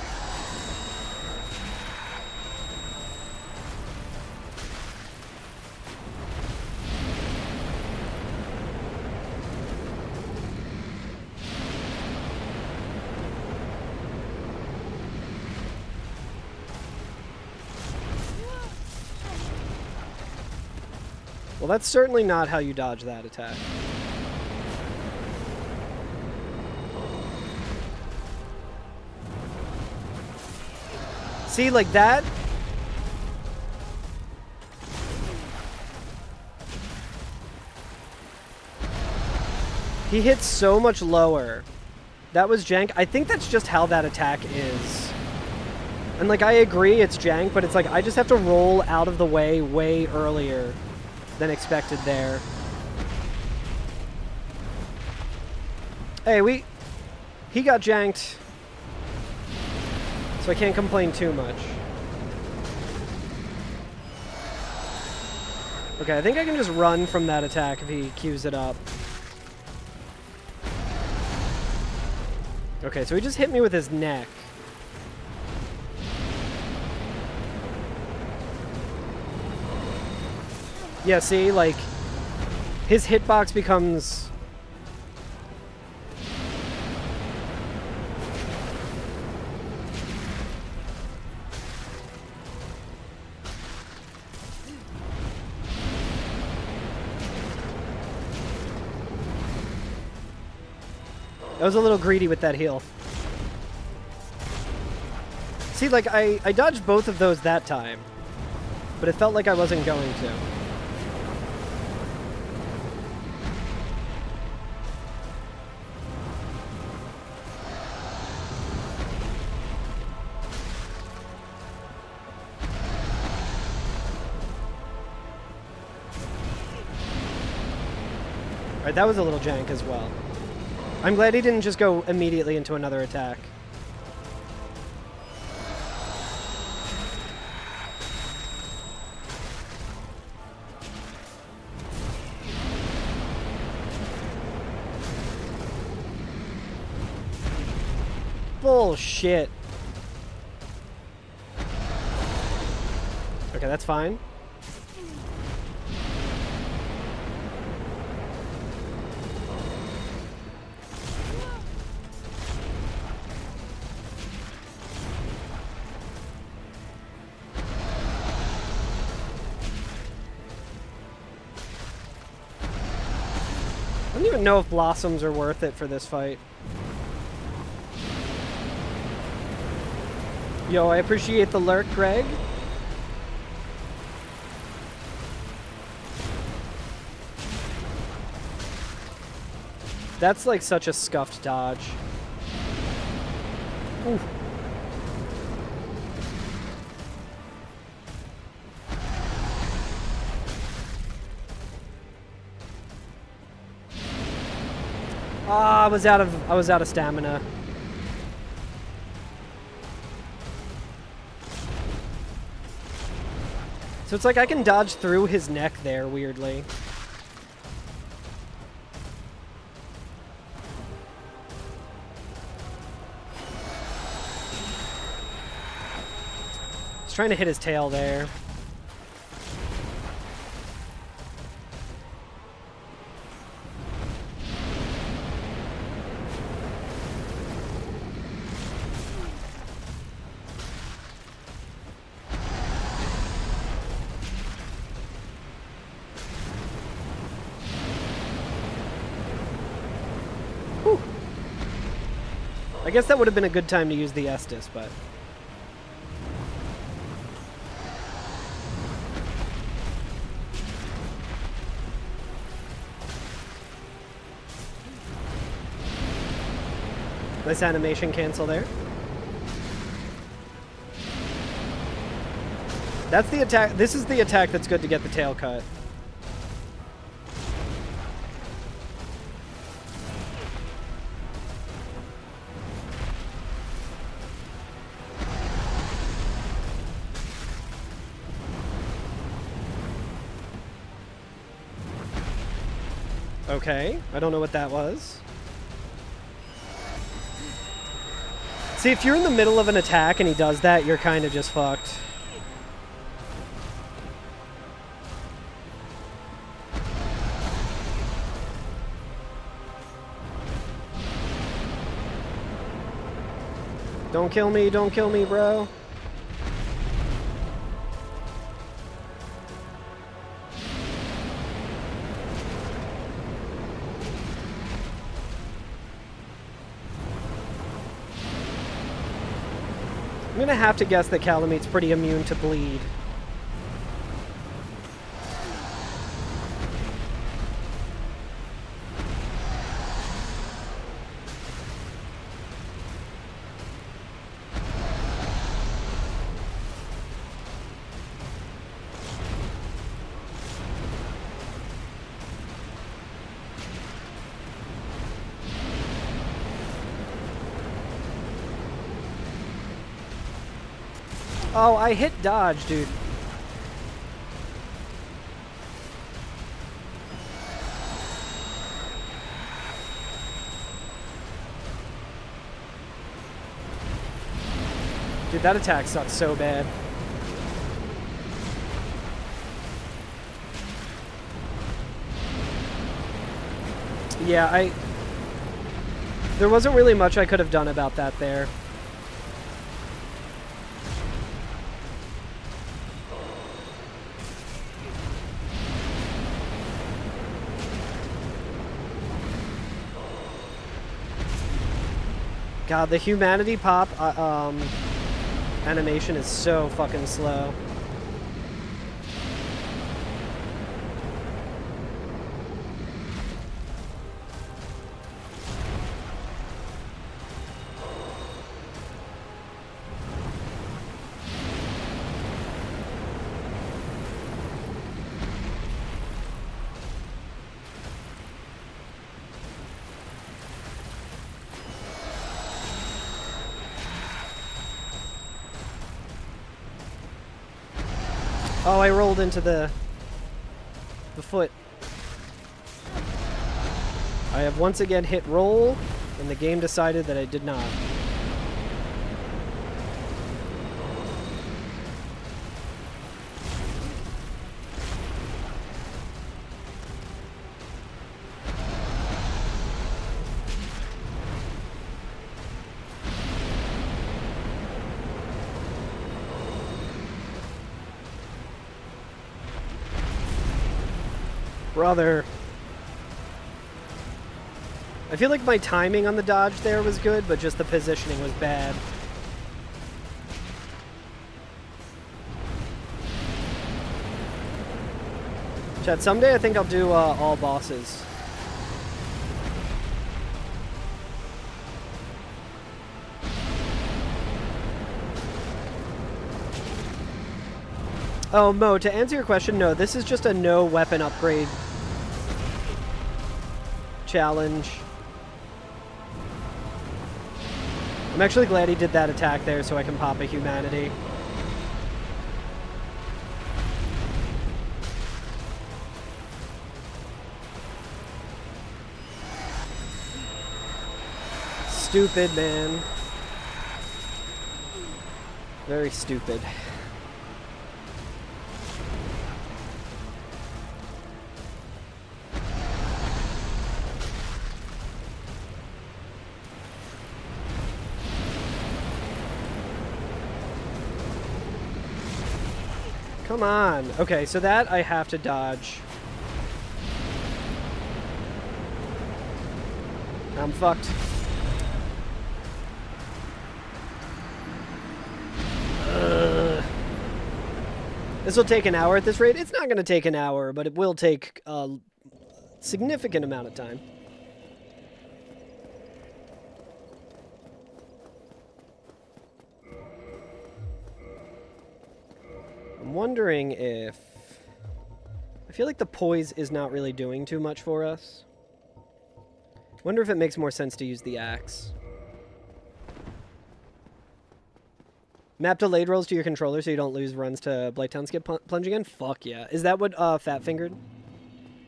Well, that's certainly not how you dodge that attack. See, like that? He hits so much lower. That was jank. I think that's just how that attack is. And like, I agree it's jank, but it's like, I just have to roll out of the way earlier than expected there. Hey, he got janked. So I can't complain too much. Okay, I think I can just run from that attack if he queues it up. Okay, so he just hit me with his neck. Yeah, see, like, his hitbox becomes... I was a little greedy with that heal. See, like, I dodged both of those that time, but it felt like I wasn't going to. Alright, that was a little jank as well. I'm glad he didn't just go immediately into another attack. Bullshit. Okay, that's fine. I don't even know if blossoms are worth it for this fight. Yo, I appreciate the lurk, Greg. That's like such a scuffed dodge. Ooh. Ah, I was out of stamina. So it's like I can dodge through his neck there, weirdly. He's trying to hit his tail there. I guess that would have been a good time to use the Estus, but... Nice animation cancel there. That's the attack. This is the attack that's good to get the tail cut. Okay, I don't know what that was. See, if you're in the middle of an attack and he does that, you're kind of just fucked. Don't kill me, bro. I'm gonna have to guess that Calamete's pretty immune to bleed. Oh, I hit dodge, dude. Dude, that attack sucks so bad. Yeah, there wasn't really much I could have done about that there. God, the humanity pop animation is so fucking slow. Oh, I rolled into the foot. I have once again hit roll, and the game decided that I did not. Brother. I feel like my timing on the dodge there was good, but just the positioning was bad. Chat, someday I think I'll do all bosses. Oh, Mo, to answer your question, no, this is just a no weapon upgrade challenge. I'm actually glad he did that attack there so I can pop a humanity. Stupid, man. Very stupid. Come on. Okay, so that I have to dodge. I'm fucked. This will take an hour at this rate. It's not going to take an hour, but it will take a significant amount of time. I'm wondering if... I feel like the poise is not really doing too much for us. Wonder if it makes more sense to use the axe. Map delayed rolls to your controller so you don't lose runs to Blighttown Skip Plunge again? Fuck yeah. Is that what Fat Fingered?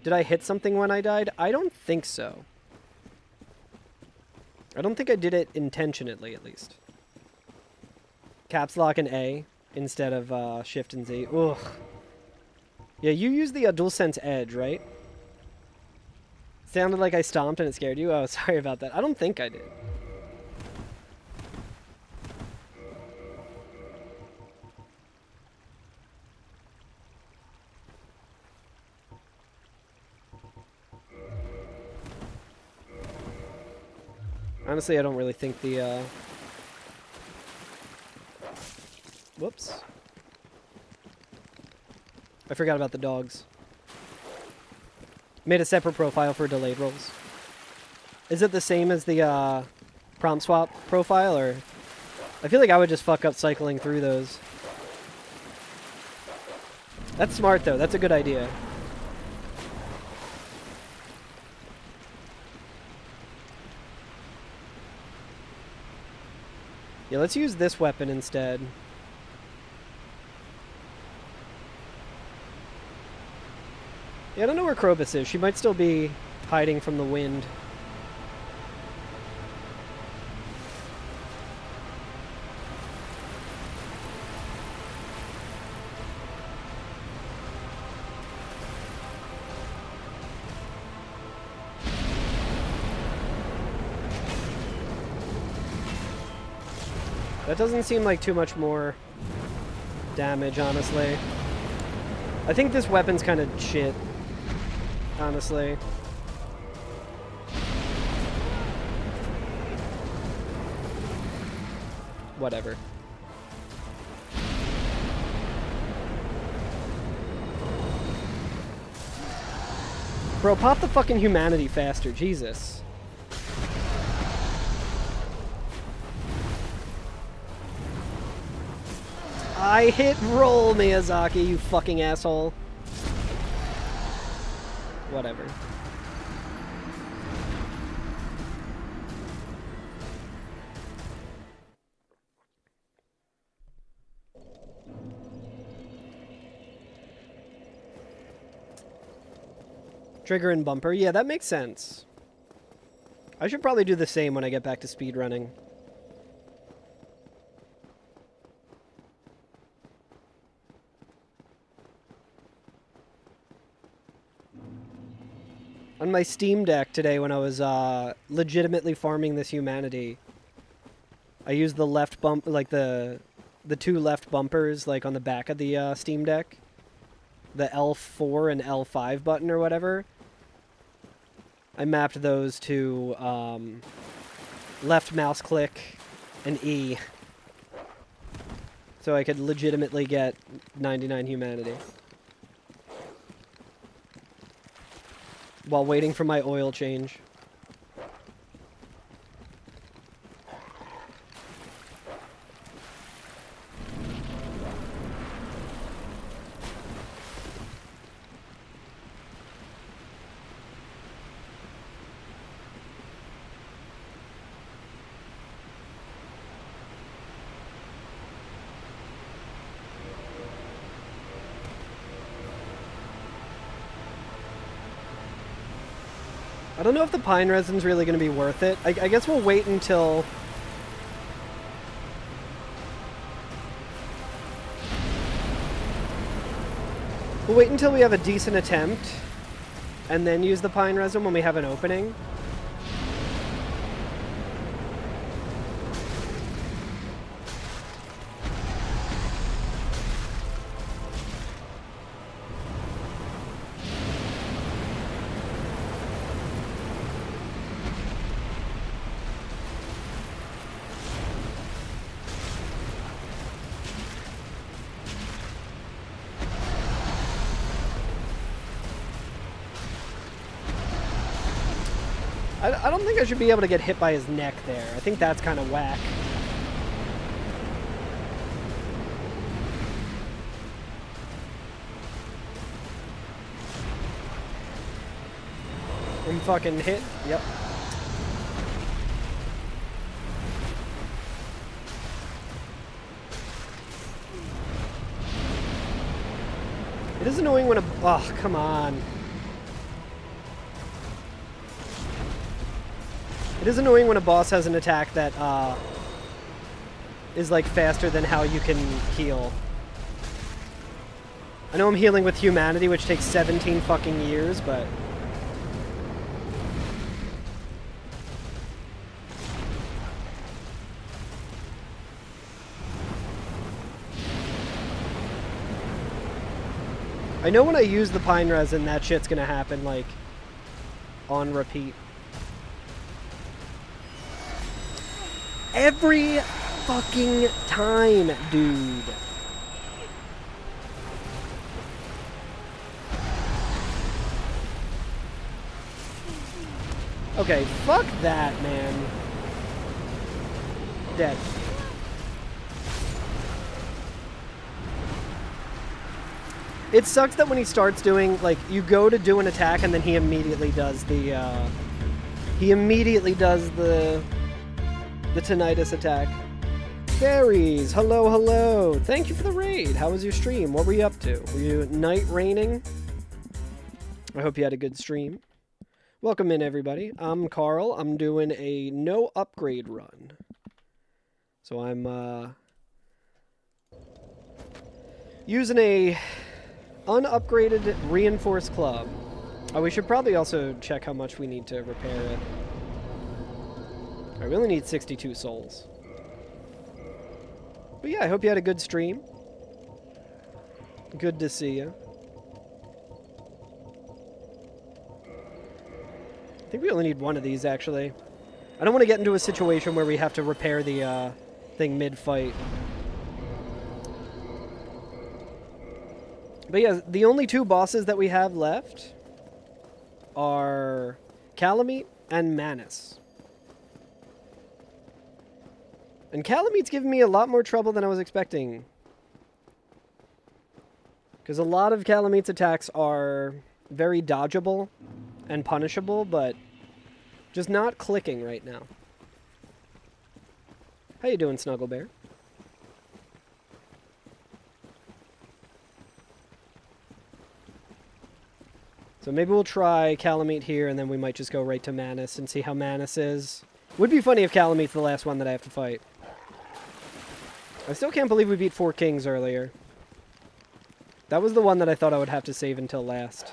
Did I hit something when I died? I don't think so. I don't think I did it intentionally, at least. Caps lock and A instead of Shift and Z. Ugh. Yeah, you use the DualSense Edge, right? Sounded like I stomped and it scared you? Oh, sorry about that. I don't think I did. Honestly, I don't really think the, Whoops. I forgot about the dogs. Made a separate profile for delayed rolls. Is it the same as the, prompt swap profile, or... I feel like I would just fuck up cycling through those. That's smart, though. That's a good idea. Yeah, let's use this weapon instead. Yeah, I don't know where Krobus is. She might still be hiding from the wind. That doesn't seem like too much more damage, honestly. I think this weapon's kind of shit, honestly. Whatever. Bro, pop the fucking humanity faster, Jesus. I hit roll, Miyazaki, you fucking asshole. Whatever. Trigger and bumper. Yeah, that makes sense. I should probably do the same when I get back to speedrunning. On my Steam Deck today when I was legitimately farming this humanity, I used the left bump, like the two left bumpers like on the back of the Steam Deck. The L4 and L5 button or whatever. I mapped those to left mouse click and E. So I could legitimately get 99 humanity. While waiting for my oil change. I don't know if the pine resin's really going to be worth it. I guess we'll wait until... We'll wait until we have a decent attempt, and then use the pine resin when we have an opening. I don't think I should be able to get hit by his neck there. I think that's kind of whack. I'm fucking hit. Yep. It is annoying when a... Oh, come on. It is annoying when a boss has an attack that is like faster than how you can heal. I know I'm healing with humanity, which takes 17 fucking years, but... I know when I use the pine resin, that shit's gonna happen, like, on repeat. Every fucking time, dude. Okay, fuck that, man. Dead. It sucks that when he starts doing, like, you go to do an attack and then he immediately does the, the tinnitus attack. Fairies, hello, hello. Thank you for the raid. How was your stream? What were you up to? Were you night raining? I hope you had a good stream. Welcome in, everybody. I'm Carl. I'm doing a no upgrade run. So I'm, using a unupgraded reinforced club. Oh, we should probably also check how much we need to repair it. Alright, we only need 62 souls. But yeah, I hope you had a good stream. Good to see you. I think we only need one of these, actually. I don't want to get into a situation where we have to repair the thing mid-fight. But yeah, the only two bosses that we have left are Calamite and Manus. And Calamite's giving me a lot more trouble than I was expecting. Because a lot of Calamite's attacks are very dodgeable and punishable, but just not clicking right now. How you doing, Snuggle Bear? So maybe we'll try Calamite here, and then we might just go right to Manus and see how Manus is. Would be funny if Calamite's the last one that I have to fight. I still can't believe we beat 4 Kings earlier. That was the one that I thought I would have to save until last.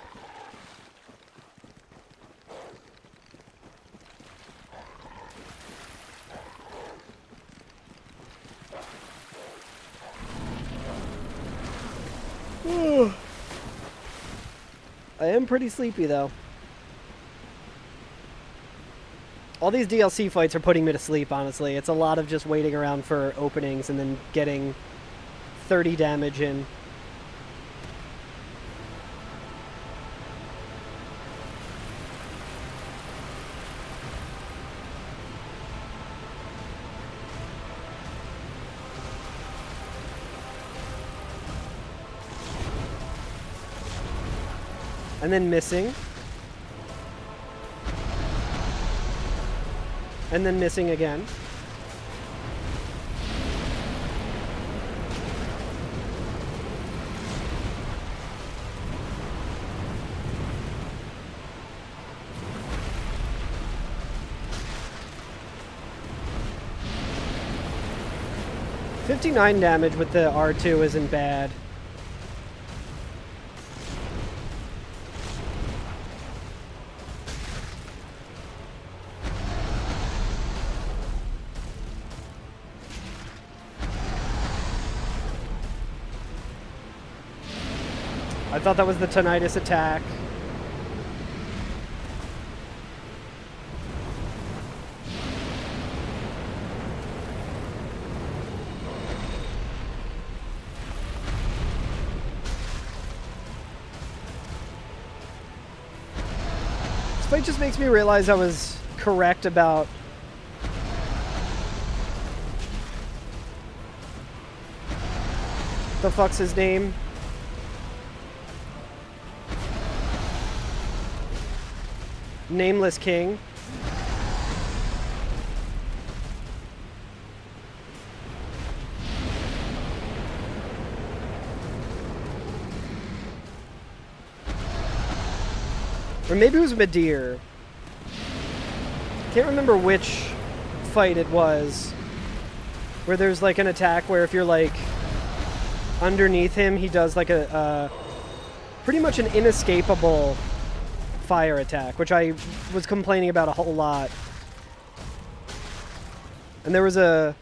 I am pretty sleepy, though. All these DLC fights are putting me to sleep, honestly. It's a lot of just waiting around for openings and then getting 30 damage in. And then missing. And then missing again. $59 damage with the R2 isn't bad. I thought that was the tinnitus attack. This fight just makes me realize I was correct about the fuck's his name? Nameless King. Or maybe it was Midir. Can't remember which fight it was. Where there's like an attack where if you're like underneath him, he does like a pretty much an inescapable fire attack, which I was complaining about a whole lot. And there was a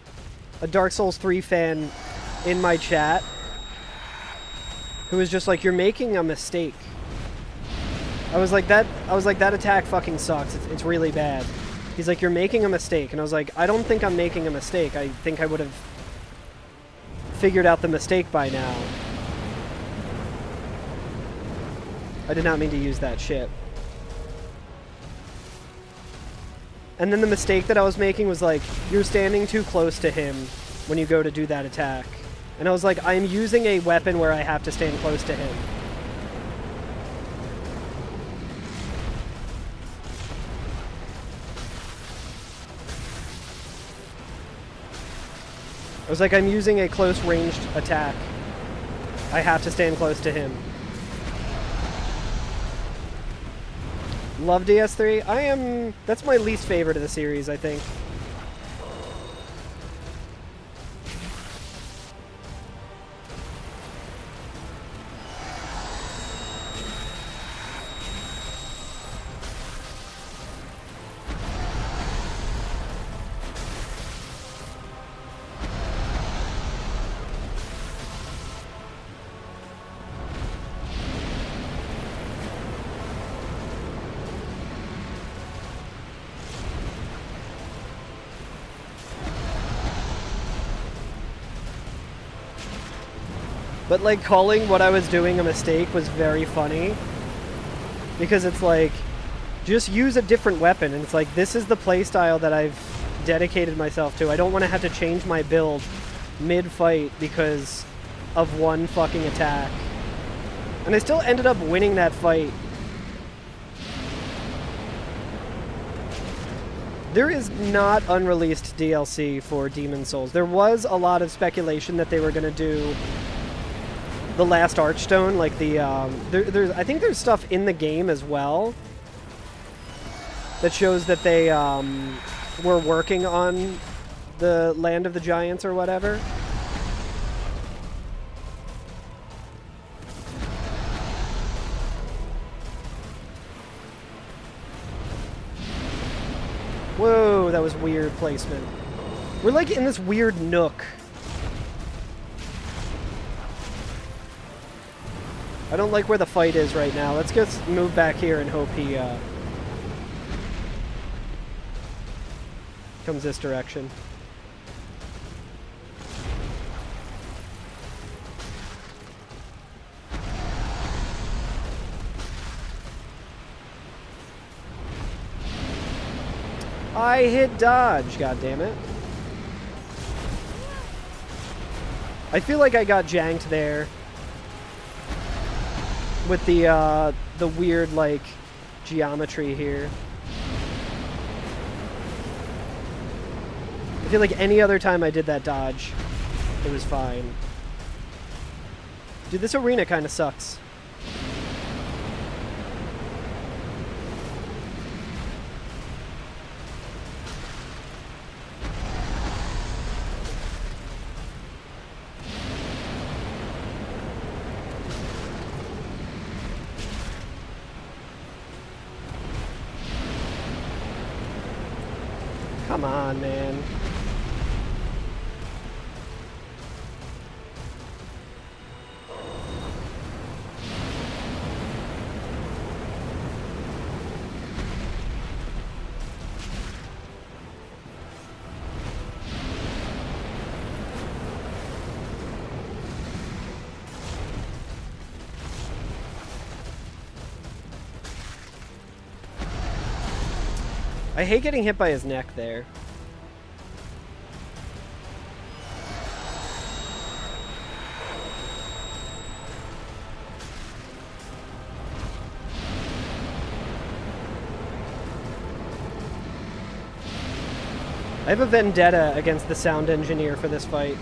Dark Souls 3 fan in my chat who was just like, "You're making a mistake." I was like, that attack fucking sucks. It's really bad. He's like, "You're making a mistake." And I was like, I don't think I'm making a mistake. I think I would have figured out the mistake by now. I did not mean to use that shit. And then the mistake that I was making was like, you're standing too close to him when you go to do that attack. And I was like, I'm using a weapon where I have to stand close to him. I was like, I'm using a close ranged attack. I have to stand close to him. Love DS3. That's my least favorite of the series, I think. But like calling what I was doing a mistake was very funny. Because it's like, just use a different weapon. And it's like, this is the playstyle that I've dedicated myself to. I don't want to have to change my build mid-fight because of one fucking attack. And I still ended up winning that fight. There is not unreleased DLC for Demon's Souls. There was a lot of speculation that they were going to do the last Archstone, like the I think there's stuff in the game as well that shows that they were working on the Land of the Giants or whatever. Whoa, that was weird placement. We're like in this weird nook. I don't like where the fight is right now. Let's just move back here and hope he comes this direction. I hit dodge, goddammit. I feel like I got janked there with the weird, like, geometry here. I feel like any other time I did that dodge, it was fine. Dude, this arena kind of sucks. Come on, man. I I hate getting hit by his neck there. I have a vendetta against the sound engineer for this fight.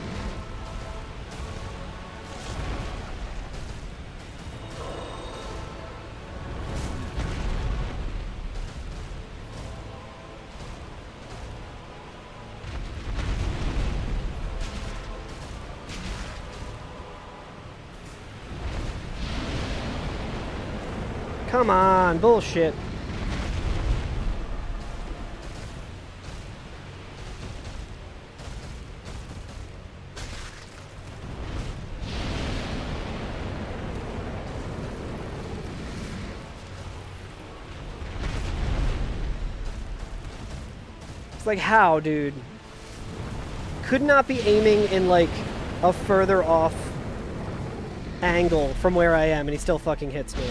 Come on, bullshit. It's like, how, dude? Could not be aiming in, like, a further off angle from where I am, and he still fucking hits me.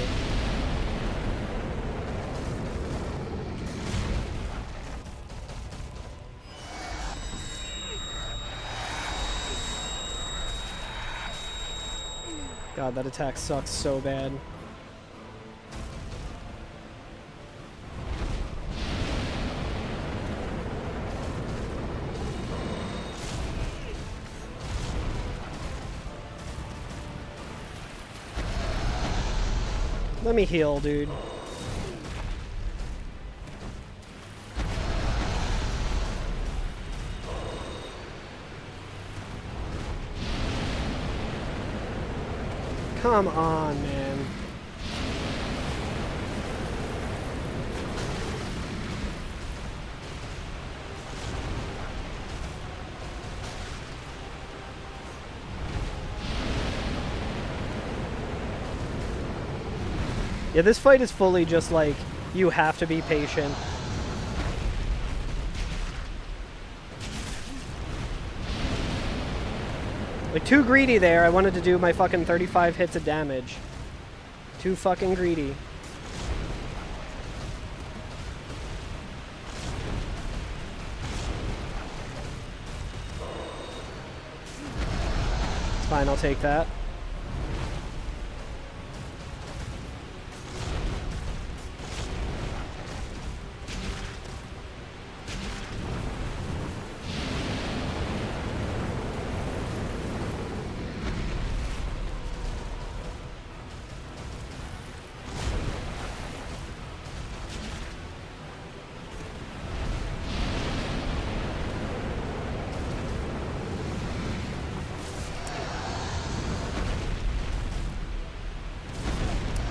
God, that attack sucks so bad. Let me heal, dude. Come on, man. Yeah, this fight is fully just like, you have to be patient. Like, too greedy there. I wanted to do my fucking 35 hits of damage. Too fucking greedy. It's fine, I'll take that.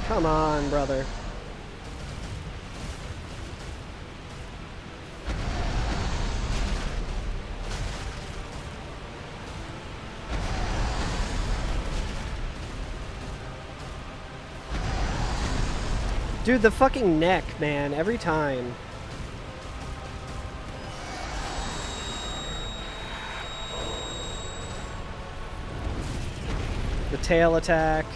Come on, brother. Dude, the fucking neck, man, every time. The tail attack.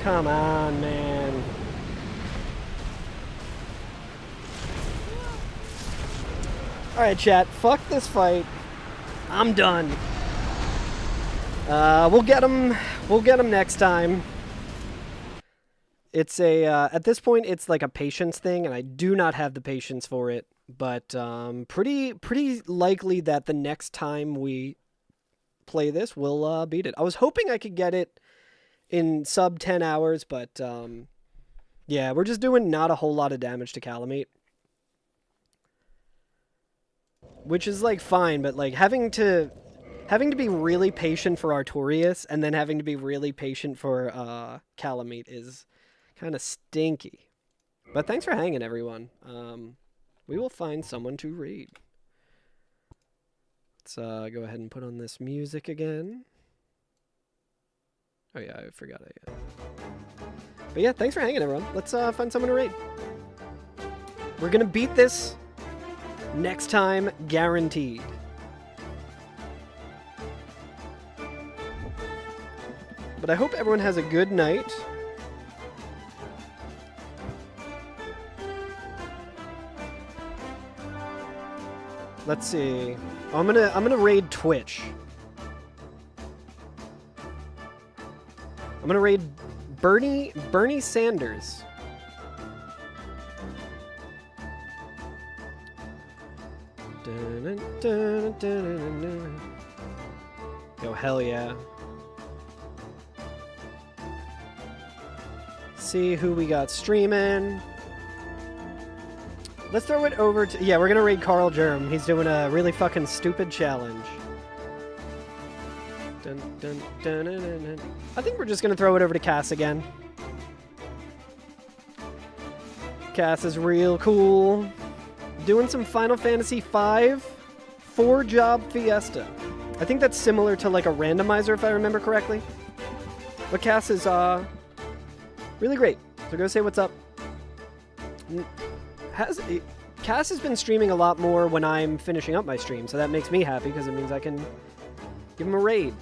Come on, man. Alright, chat. Fuck this fight. I'm done. We'll get him. We'll get him next time. It's a, at this point, it's like a patience thing, and I do not have the patience for it. But, pretty likely that the next time we play this, we'll, beat it. I was hoping I could get it in sub 10 hours, but yeah, we're just doing not a whole lot of damage to Calamite. Which is like fine, but like having to be really patient for Artorias and then having to be really patient for Calamite is kind of stinky. But thanks for hanging, everyone. We will find someone to raid. Let's go ahead and put on this music again. Oh yeah, I forgot it. But yeah, thanks for hanging, everyone. Let's find someone to raid. We're gonna beat this next time, guaranteed. But I hope everyone has a good night. Let's see. Oh, I'm gonna raid Twitch. I'm gonna raid Bernie Sanders. Yo, hell yeah. See who we got streaming. Let's throw it over to... Yeah, we're gonna raid Carl Germ. He's doing a really fucking stupid challenge. Dun, dun, dun, dun, dun, dun. I think we're just gonna throw it over to Cass again. Cass is real cool. Doing some Final Fantasy V 4-job fiesta. I think that's similar to like a randomizer if I remember correctly. But Cass is really great. So go say what's up. Cass has been streaming a lot more when I'm finishing up my stream, so that makes me happy because it means I can give him a raid.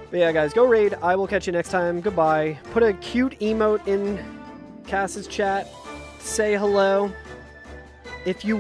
But yeah, guys, go raid. I will catch you next time. Goodbye. Put a cute emote in Cass's chat. Say hello. If you